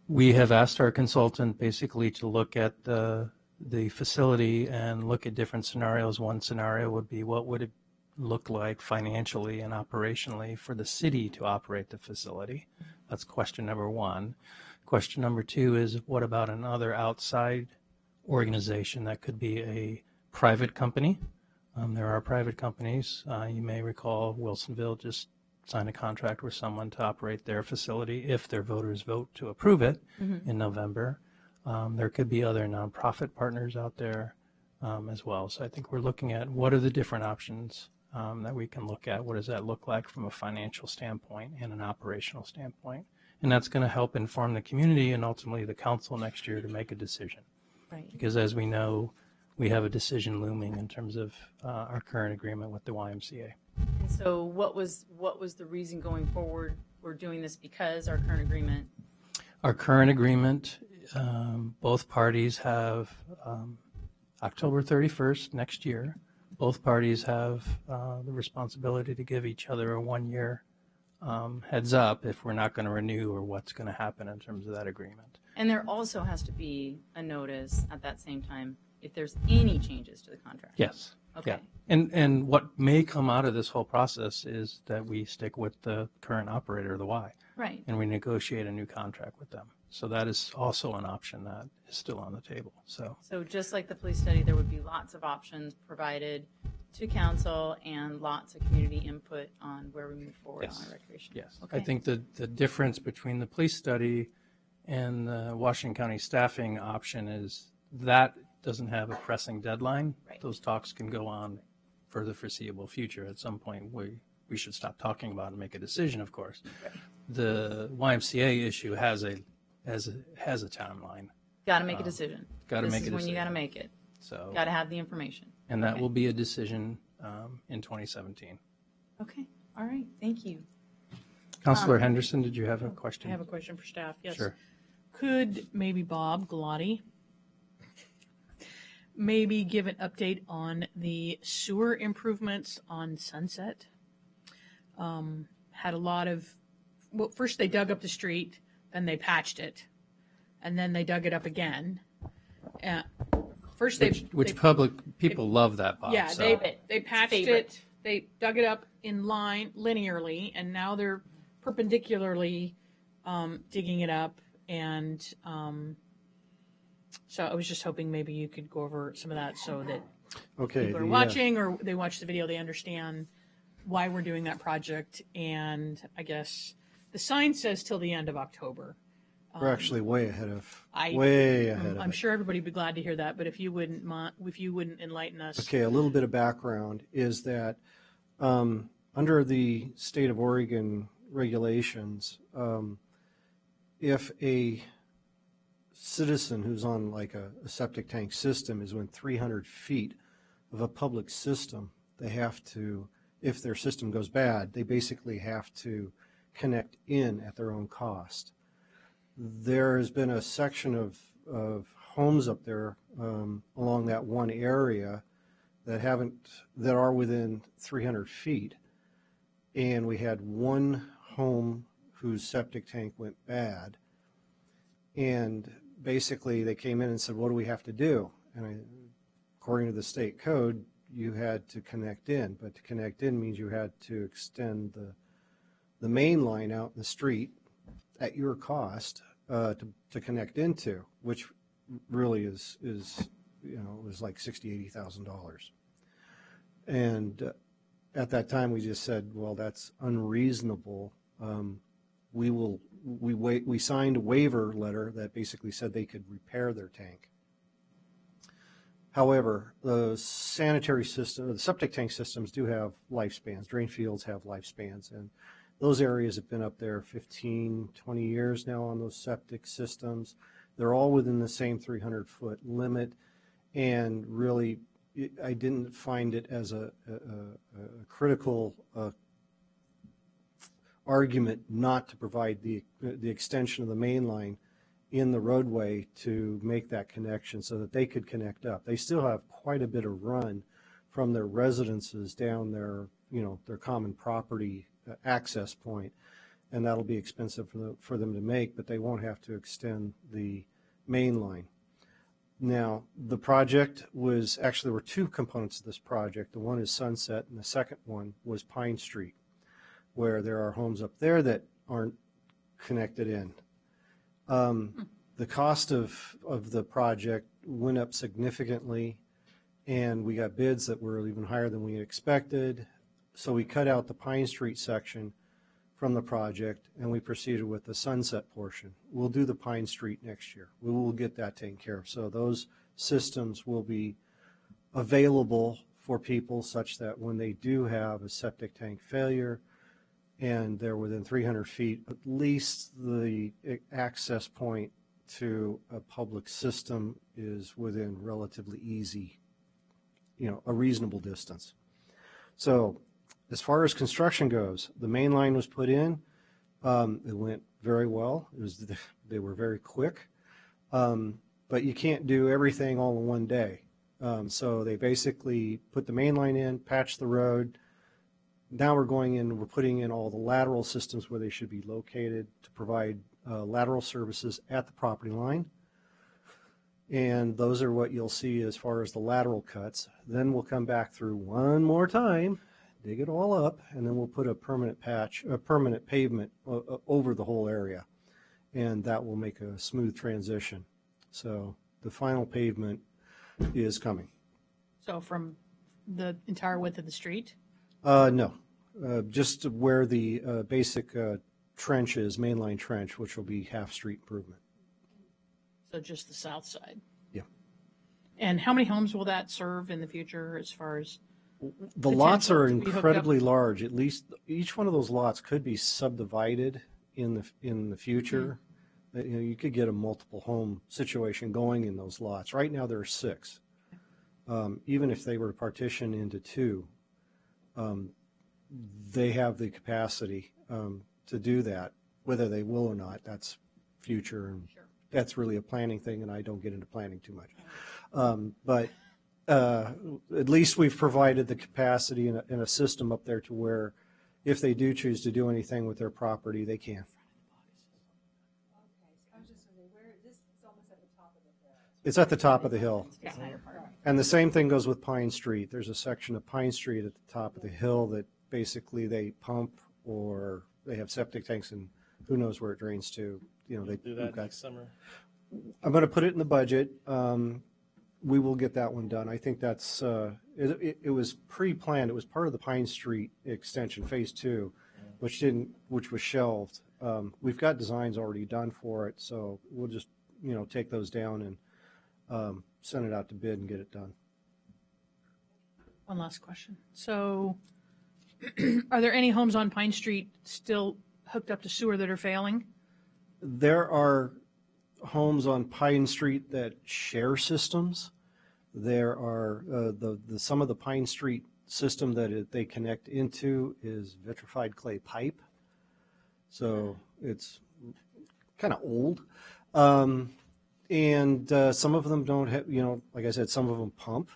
We have asked our consultant basically to look at the the facility and look at different scenarios. One scenario would be, what would it look like financially and operationally for the city to operate the facility? That's question number one. Question number two is, what about another outside organization that could be a private company? There are private companies. You may recall Wilsonville just signed a contract with someone to operate their facility if their voters vote to approve it in November. There could be other nonprofit partners out there as well. So I think we're looking at what are the different options that we can look at. What does that look like from a financial standpoint and an operational standpoint? And that's going to help inform the community and ultimately the council next year to make a decision. Right. Because as we know, we have a decision looming in terms of our current agreement with the YMCA. And so what was the reason going forward? We're doing this because our current agreement. Our current agreement, both parties have October 31st next year. Both parties have the responsibility to give each other a 1-year heads up if we're not going to renew or what's going to happen in terms of that agreement. And there also has to be a notice at that same time if there's any changes to the contract. Yes. Okay. Yeah. And what may come out of this whole process is that we stick with the current operator, the Y. Right. And we negotiate a new contract with them. So that is also an option that is still on the table. So just like the police study, there would be lots of options provided to council and lots of community input on where we move forward on recreation. yes. Okay. I think the difference between the police study and the Washington County staffing option is that doesn't have a pressing deadline. Right. Those talks can go on for the foreseeable future. At some point, we should stop talking about it and make a decision, of course. Right. The YMCA issue has a timeline. Got to make a decision. Got to make a This is when you decision. got to make it. So Got to have the information. and that Okay. will be a decision in 2017. Okay. All right. Thank you. Councilor Henderson, did you have a question? I have a question for staff, yes. Sure. Could maybe Bob Galati maybe give an update on the sewer improvements on Sunset? Had a lot of, well, first they dug up the street, then they patched it, and then they dug it up again. First Which public people love that, Bob. yeah, so. they patched favorite. it, they dug it up in line linearly, and now they're perpendicularly digging it up. And so I was just hoping maybe you could go over some of that so that people are watching or they watch the video, they understand why we're doing that project. And I guess the sign says till the end of October. We're actually way ahead of I'm sure everybody would be glad to hear that, but if you wouldn't enlighten us. Okay, a little bit of background is that under the state of Oregon regulations, if a citizen who's on like a septic tank system is within 300 feet of a public system, they have to, if their system goes bad, they basically have to connect in at their own cost. There has been a section of homes up there along that one area that are within 300 feet, and we had one home whose septic tank went bad, and basically they came in and said, what do we have to do? And according to the state code, you had to connect in, but to connect in means you had to extend the main line out in the street at your cost to connect into, which really is was like $60,000-$80,000. And at that time we just said, well, that's unreasonable. We signed a waiver letter that basically said they could repair their tank. However, the sanitary system, the septic tank systems do have lifespans. Drain fields have lifespans, and those areas have been up there 15, 20 years now on those septic systems. They're all within the same 300-foot limit, and really, I didn't find it as a critical argument not to provide the extension of the main line in the roadway to make that connection so that they could connect up. They still have quite a bit of run from their residences down their common property access point, and that'll be expensive for them to make, but they won't have to extend the main line. Now, the project was, actually, there were two components of this project. The one is Sunset, and the second one was Pine Street, where there are homes up there that aren't connected in. The cost of the project went up significantly, and we got bids that were even higher than we expected. So we cut out the Pine Street section from the project, and we proceeded with the Sunset portion. We'll do the Pine Street next year. We will get that taken care of. So those systems will be available for people such that when they do have a septic tank failure and they're within 300 feet, at least the access point to a public system is within relatively easy, a reasonable distance. So as far as construction goes, the main line was put in. It went very well. They were very quick. But you can't do everything all in one day. So they basically put the main line in, patched the road. Now we're going in, we're putting in all the lateral systems where they should be located to provide lateral services at the property line. And those are what you'll see as far as the lateral cuts. Then we'll come back through one more time, dig it all up, and then we'll put a permanent pavement over the whole area. And that will make a smooth transition. So the final pavement is coming. So from the entire width of the street? No, just where the basic trench is, mainline trench, which will be half street improvement. So just the south side? Yeah. And how many homes will that serve in the future as far as? The lots are to be hooked up? incredibly large. At least each one of those lots could be subdivided in the future. You could get a multiple home situation going in those lots. Right now there are 6. Even if they were to partition into 2, they have the capacity to do that. Whether they will or not, that's future, and that's really a planning thing, and I don't get into planning too much. But at least we've provided the capacity in a system up there to where if they do choose to do anything with their property, they can. It's at the top of the hill. And the same thing goes with Pine Street. There's a section of Pine Street at the top of the hill that basically they pump, or they have septic tanks, and who knows where it drains to. They do that next summer. I'm going to put it in the budget. We will get that one done. I think that's it was pre-planned. It was part of the Pine Street extension, phase 2, which was shelved. We've got designs already done for it, so we'll just take those down and send it out to bid and get it done. One last question. So are there any homes on Pine Street still hooked up to sewer that are failing? There are homes on Pine Street that share systems. There are some of the Pine Street system that they connect into is vitrified clay pipe. So it's kind of old. And some of them don't have, like I said, some of them pump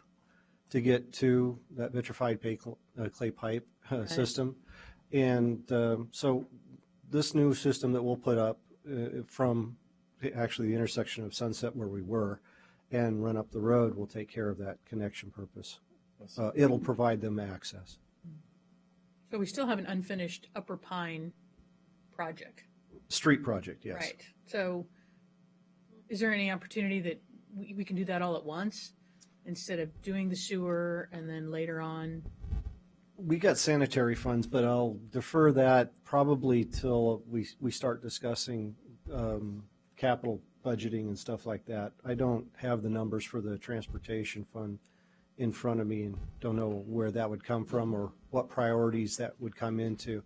to get to that vitrified clay pipe system. And so this new system that we'll put up from actually the intersection of Sunset where we were and run up the road will take care of that connection purpose. It'll provide them access. So we still have an unfinished Upper Pine project. Street project, yes. Right. So is there any opportunity that we can do that all at once instead of doing the sewer and then later on? We got sanitary funds, but I'll defer that probably till we start discussing capital budgeting and stuff like that. I don't have the numbers for the transportation fund in front of me and don't know where that would come from or what priorities that would come into.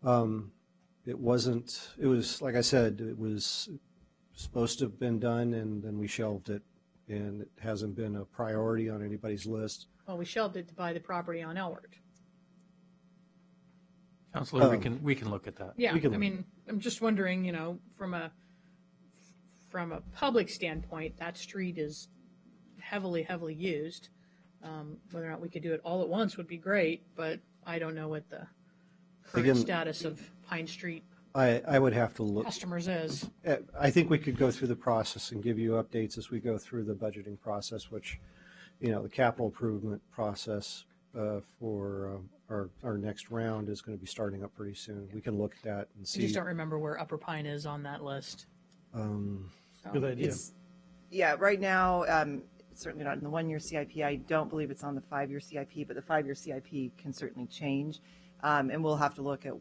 It was, like I said, it was supposed to have been done, and then we shelved it, and it hasn't been a priority on anybody's list. Well, we shelved it to buy the property on Elward. Counselor, we can look at that. Yeah, I'm just wondering, from a public standpoint, that street is heavily used. Whether or not we could do it all at once would be great, but I don't know what the current status of Pine Street. I would have to look. Customers is. I think we could go through the process and give you updates as we go through the budgeting process, which, the capital improvement process for our next round is going to be starting up pretty soon. We can look at that and I see. just don't remember where Upper Pine is on that list. Good idea. Yeah, right now, certainly not in the 1-year CIP. I don't believe it's on the 5-year CIP, but the 5-year CIP can certainly change. And we'll have to look at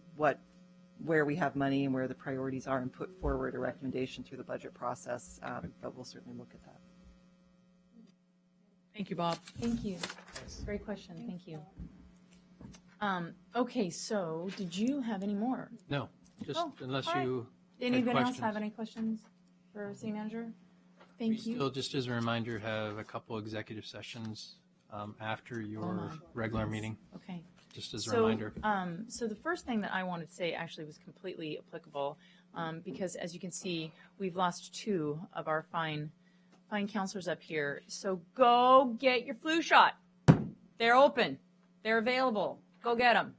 where we have money and where the priorities are and put forward a recommendation through the budget process. But we'll certainly look at that. Thank you, Bob. Thank you. Great question. Thank you. Okay, so did you have any more? No, just unless all right. you Did had anybody else questions. have any questions for City Manager? We Thank you. still, just as a reminder, have a couple executive sessions after your regular meeting, Okay. just as a reminder. So the first thing that I wanted to say actually was completely applicable because as you can see, we've lost 2 of our fine counselors up here. So go get your flu shot. They're open. They're available. Go get them.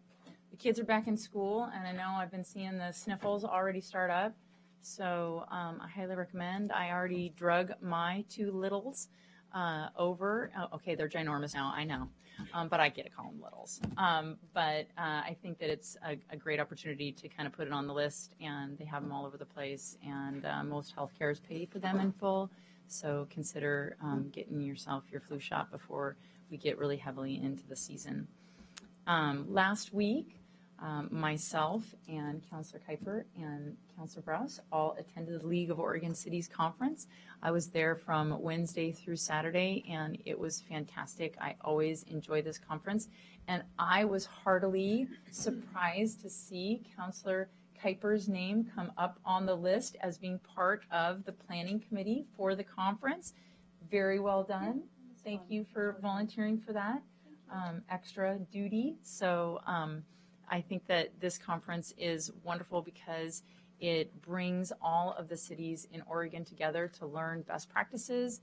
The kids are back in school, and I know I've been seeing the sniffles already start up. So I highly recommend. I already drug my 2 littles over. Okay, they're ginormous now, I know. But I get to call them littles. But I think that it's a great opportunity to kind of put it on the list, and they have them all over the place, and most health care is paid for them in full. So consider getting yourself your flu shot before we get really heavily into the season. Last week, myself and Councilor Kuiper and Councilor Browse all attended the League of Oregon Cities Conference. I was there from Wednesday through Saturday, and it was fantastic. I always enjoy this conference, and I was heartily surprised to see Councilor Kuiper's name come up on the list as being part of the planning committee for the conference. Very well done. Thank you for volunteering for that extra duty. So I think that this conference is wonderful because it brings all of the cities in Oregon together to learn best practices,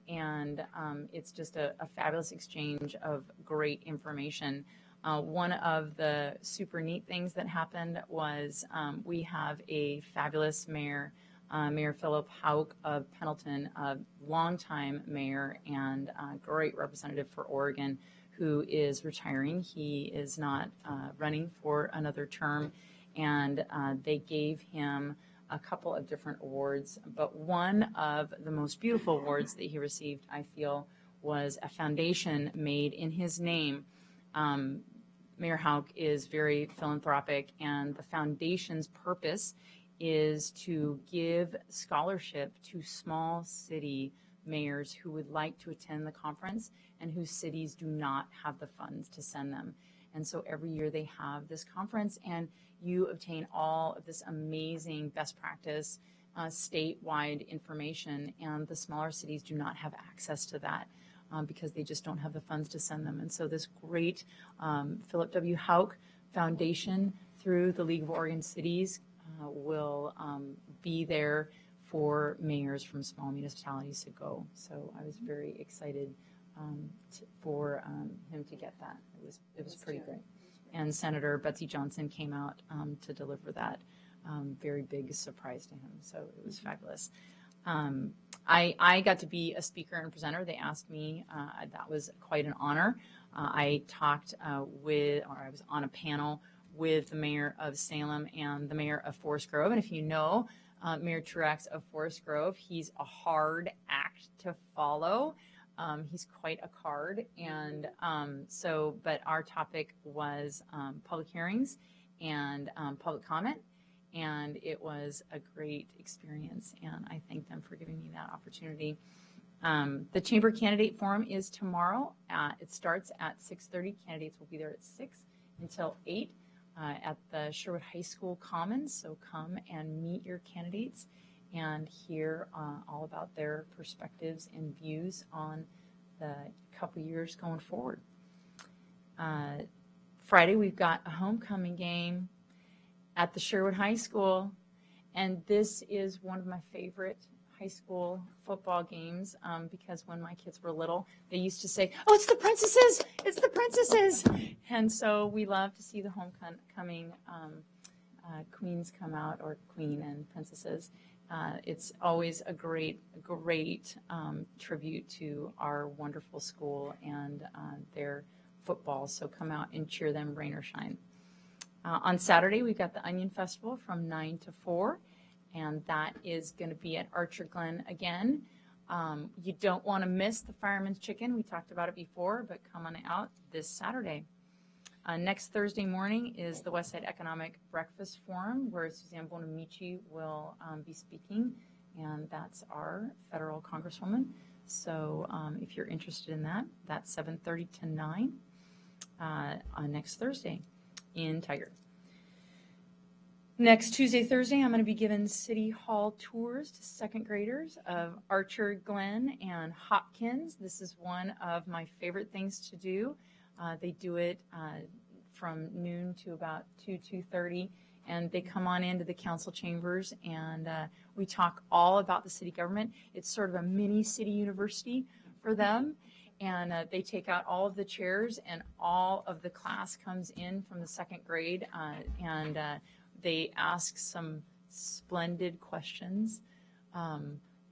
and it's just a fabulous exchange of great information. One of the super neat things that happened was we have a fabulous mayor, Mayor Philip Hauk of Pendleton, a longtime mayor and great representative for Oregon, who is retiring. He is not running for another term, and they gave him a couple of different awards, but one of the most beautiful awards that he received, I feel, was a foundation made in his name. Mayor Hauk is very philanthropic, and the foundation's purpose is to give scholarship to small city mayors who would like to attend the conference and whose cities do not have the funds to send them. And so every year they have this conference, and you obtain all of this amazing best practice statewide information, and the smaller cities do not have access to that. Because they just don't have the funds to send them. And so this great Philip W. Hauk Foundation through the League of Oregon Cities will be there for mayors from small municipalities to go. So I was very excited for him to get that. It was pretty great. And Senator Betsy Johnson came out to deliver that very big surprise to him. So it was fabulous. I got to be a speaker and presenter. They asked me, that was quite an honor. I talked I was on a panel with the mayor of Salem and the mayor of Forest Grove. And if you know Mayor Truax of Forest Grove, he's a hard act to follow. He's quite a card. And but our topic was public hearings and public comment. And it was a great experience, and I thank them for giving me that opportunity. The Chamber Candidate Forum is tomorrow. It starts at 6:30. Candidates will be there at 6 until 8 at the Sherwood High School Commons. So come and meet your candidates and hear all about their perspectives and views on the couple years going forward. Friday, we've got a homecoming game at the Sherwood High School, and this is one of my favorite high school football games because when my kids were little, they used to say, "Oh, it's the princesses! It's the princesses!" And so we love to see the homecoming queens come out, or queen and princesses. It's always a great tribute to our wonderful school and their football. So come out and cheer them, rain or shine. On Saturday, we've got the Onion Festival from 9 to 4, and that is going to be at Archer Glen again. You don't want to miss the Fireman's Chicken. We talked about it before, but come on out this Saturday. Next Thursday morning is the Westside Economic Breakfast Forum, where Suzanne Bonamici will be speaking, and that's our federal congresswoman. So if you're interested in that, that's 7:30 to 9 on next Thursday in Tiger. Next Tuesday, Thursday, I'm going to be giving City Hall tours to second graders of Archer Glen and Hopkins. This is one of my favorite things to do. They do it from noon to about 2:30, and they come on into the council chambers, and we talk all about the city government. It's sort of a mini city university for them, and they take out all of the chairs, and all of the class comes in from the second grade, and they ask some splendid questions,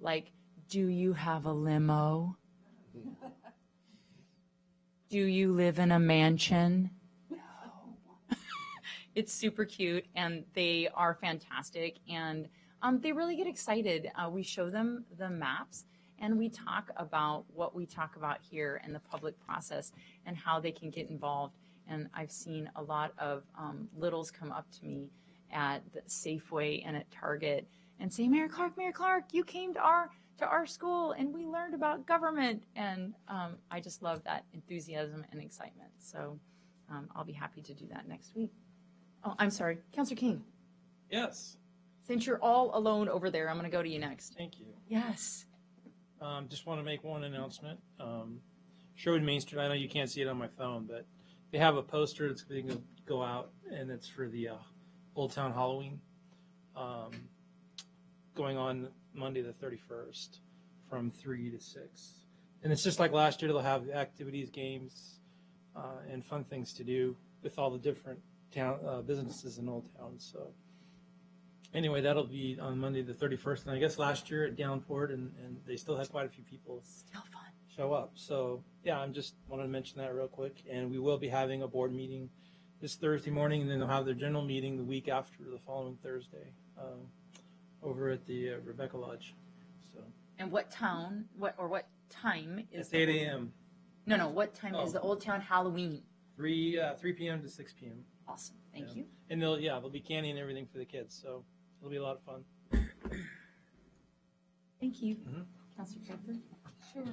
like, do you have a limo? Do you live in a mansion? No. It's super cute, and they are fantastic, and they really get excited. We show them the maps, and we talk about what we talk about here in the public process and how they can get involved. And I've seen a lot of littles come up to me at the Safeway and at Target and say, Mayor Clark, you came to our school and we learned about government. And I just love that enthusiasm and excitement. So I'll be happy to do that next week. Oh, I'm sorry, Councilor King. Yes. Since you're all alone over there, I'm going to go to you next. Thank you. Yes. Just want to make one announcement. Sherwood Main Street, I know you can't see it on my phone, but they have a poster that's going to go out, and it's for the Old Town Halloween going on Monday the 31st from 3 to 6. And it's just like last year. They'll have activities, games, and fun things to do with all the different town businesses in Old Town. So anyway, that'll be on Monday the 31st. And I guess last year it downpoured, and they still had quite a few people show up. So yeah, I'm just wanted to mention that real quick. And we will be having a board meeting this Thursday morning, and then they'll have their general meeting the week after, the following Thursday, over at the Rebecca Lodge. So. And what time is It's 8 a.m. No, what time is the Old Town Halloween? 3 p.m. to 6 p.m. Awesome, thank you. And there'll be candy and everything for the kids, so it'll be a lot of fun. Thank you. Mm-hmm. Councilor Piper? Sure.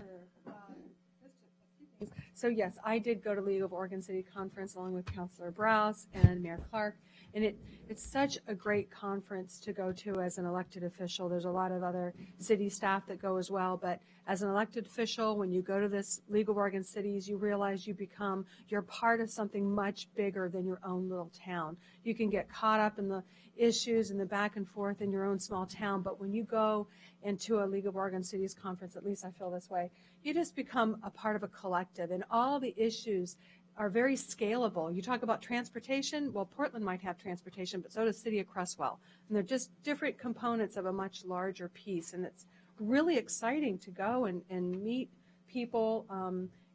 So yes, I did go to League of Oregon City Conference along with Councilor Browse and Mayor Clark, and it's such a great conference to go to as an elected official. There's a lot of other city staff that go as well, but as an elected official, when you go to this League of Oregon Cities, you realize you're part of something much bigger than your own little town. You can get caught up in the issues and the back and forth in your own small town, but when you go into a League of Oregon Cities conference, at least I feel this way, you just become a part of a collective, and all the issues are very scalable. You talk about transportation, well, Portland might have transportation, but so does City of Cresswell, and they're just different components of a much larger piece, and it's really exciting to go and meet people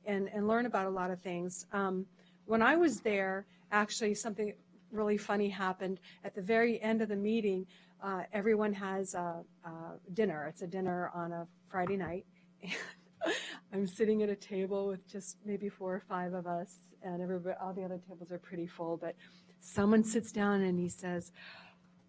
and learn about a lot of things. When I was there, actually something really funny happened. At the very end of the meeting, everyone has dinner. It's a dinner on a Friday night. I'm sitting at a table with just maybe 4 or 5 of us, and all the other tables are pretty full, but someone sits down and he says,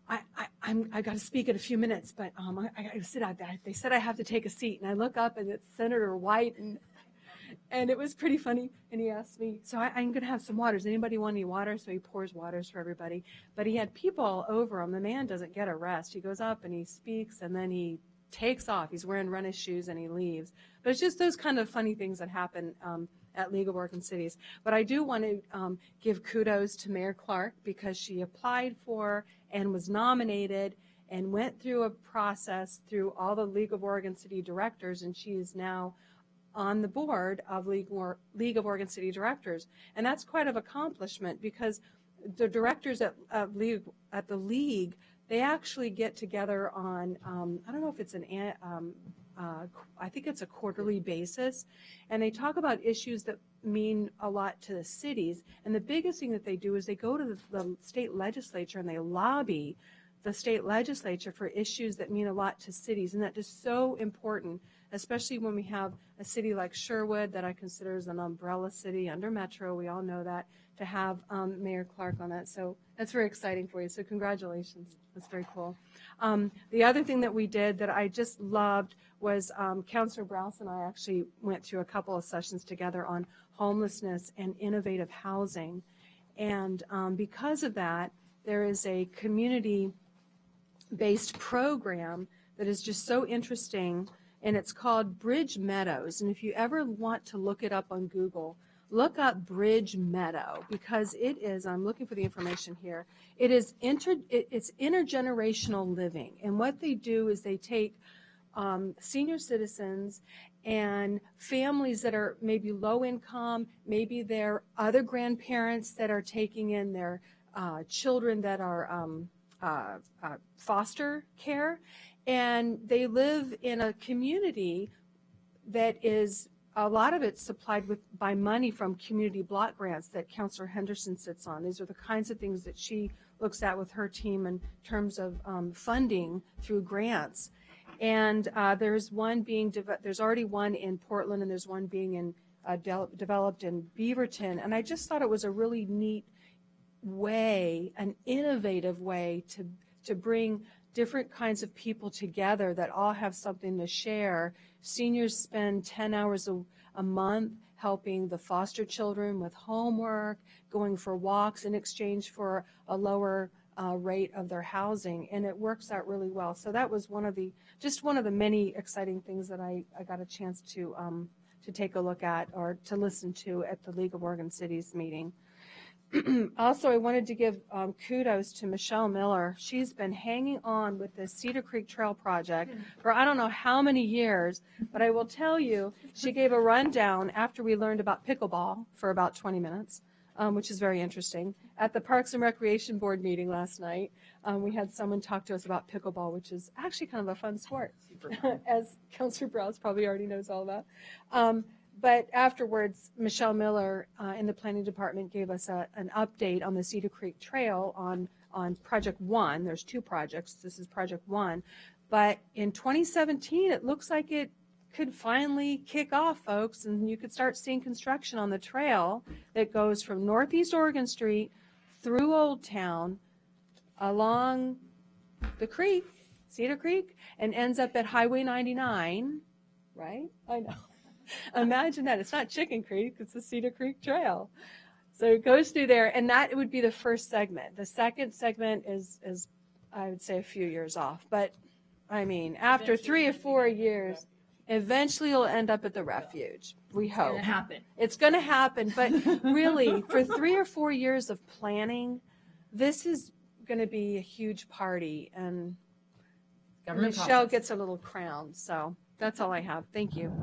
I got to speak in a few minutes, but I got to sit out there. They said I have to take a seat, and I look up and it's Senator White, and it was pretty funny. And he asked me, so I'm going to have some waters. Anybody want any water? So he pours waters for everybody. But he had people over him. The man doesn't get a rest. He goes up and he speaks, and then he takes off. He's wearing running shoes and he leaves. But it's just those kind of funny things that happen at League of Oregon Cities. But I do want to give kudos to Mayor Clark, because she applied for and was nominated and went through a process through all the League of Oregon City directors, and she is now on the board of League of Oregon City Directors. And that's quite an accomplishment, because the directors at the league, they actually get together on, I don't know if it's I think it's a quarterly basis, and they talk about issues that mean a lot to the cities. And the biggest thing that they do is they go to the state legislature and they lobby the state legislature for issues that mean a lot to cities, and that is so important, especially when we have a city like Sherwood that I consider as an umbrella city under Metro. We all know that, to have Mayor Clark on that. So that's very exciting for you. So congratulations. That's very cool. The other thing that we did that I just loved was Councilor Browse and I actually went through a couple of sessions together on homelessness and innovative housing. And because of that, there is a community-based program that is just so interesting, and it's called Bridge Meadows. And if you ever want to look it up on Google, look up Bridge Meadow, because it is, I'm looking for the information here, it's intergenerational living. And what they do is they take senior citizens and families that are maybe low income, maybe their other grandparents that are taking in their children that are foster care, and they live in a community that is, a lot of it's supplied by money from community block grants that Councilor Henderson sits on. These are the kinds of things that she looks at with her team in terms of funding through grants. And there's already one in Portland, and there's one being developed in Beaverton. And I just thought it was a really neat way, an innovative way to bring different kinds of people together that all have something to share. Seniors spend 10 hours a month helping the foster children with homework, going for walks in exchange for a lower rate of their housing, and it works out really well. So that was one of the many exciting things that I got a chance to take a look at or to listen to at the League of Oregon Cities meeting. Also, I wanted to give kudos to Michelle Miller. She's been hanging on with the Cedar Creek Trail project for I don't know how many years, but I will tell you, she gave a rundown after we learned about pickleball for about 20 minutes, which is very interesting. At the Parks and Recreation Board meeting last night, we had someone talk to us about pickleball, which is actually kind of a fun sport, as Councilor Browse probably already knows all about. But afterwards, Michelle Miller in the planning department gave us an update on the Cedar Creek Trail on Project 1. There's 2 projects. This is Project 1. But in 2017, it looks like it could finally kick off, folks, and you could start seeing construction on the trail that goes from Northeast Oregon Street through Old Town, along the creek, Cedar Creek, and ends up at Highway 99, right? I know. Imagine that. It's not Chicken Creek, it's the Cedar Creek Trail. So it goes through there, and that would be the first segment. The second segment is I would say, a few years off. But, I mean, after 3 or 4 years, eventually it'll end up at the refuge. We hope. It's going to happen. It's going to happen. But really, for 3 or 4 years of planning, this is going to be a huge party. And Government Michelle process. gets a little crown. So that's all I have. Thank you.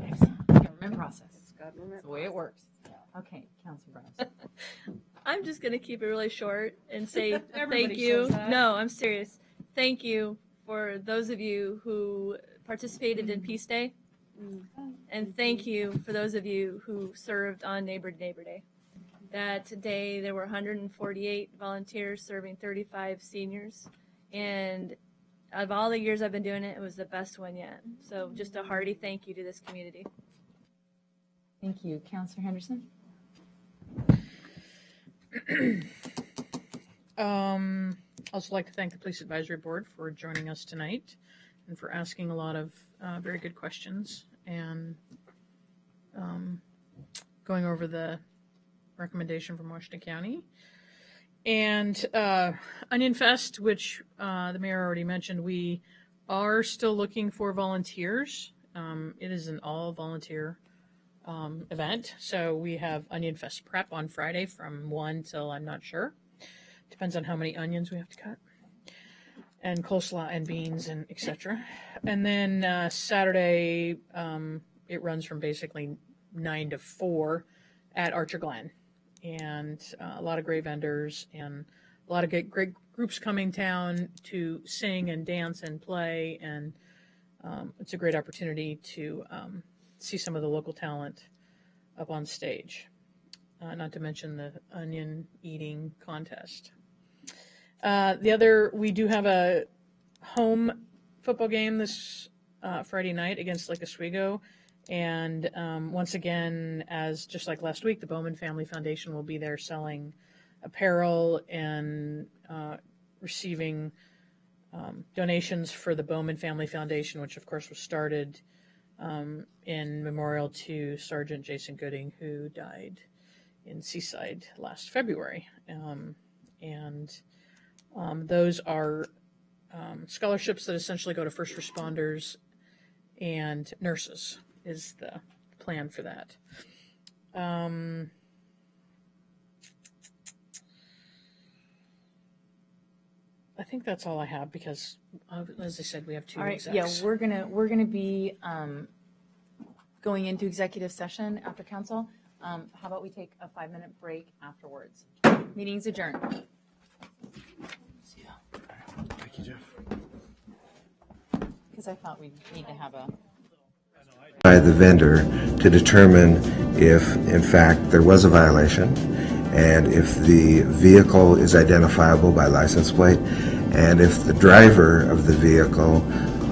Government process. It's government. That's the way it works. Okay, Councilor Browse. I'm just going to keep it really short and say Everybody thank you. says that. No, I'm serious. Thank you for those of you who participated in Peace Day. And thank you for those of you who served on Neighbor to Neighbor Day. That today there were 148 volunteers serving 35 seniors. And of all the years I've been doing it, it was the best one yet. So just a hearty thank you to this community. Thank you. Councilor Henderson? I'd also like to thank the Police Advisory Board for joining us tonight and for asking a lot of very good questions and going over the recommendation from Washington County. And Onion Fest, which the mayor already mentioned, we are still looking for volunteers. It is an all-volunteer event. So we have Onion Fest prep on Friday from 1 till I'm not sure. Depends on how many onions we have to cut. And coleslaw and beans and etc. And then Saturday, it runs from basically 9 to 4 at Archer Glen. and a lot of great vendors and a lot of great groups coming town to sing and dance and play, and it's a great opportunity to see some of the local talent up on stage, not to mention the onion eating contest. We do have a home football game this Friday night against Lake Oswego. And once again, as just like last week, the Bowman Family Foundation will be there selling apparel and receiving donations for the Bowman Family Foundation, which of course was started in memorial to Sergeant Jason Gooding, who died in Seaside last February. Those are scholarships that essentially go to first responders and nurses is the plan for that. I think that's all I have because, as I said, we have two All right, execs. yeah, we're gonna be going into executive session after council. How about we take a 5-minute break afterwards? Meeting's adjourned. Thank you, Jeff. Because I thought we need to have a. By the vendor to determine if, in fact, there was a violation, and if the vehicle is identifiable by license plate, and if the driver of the vehicle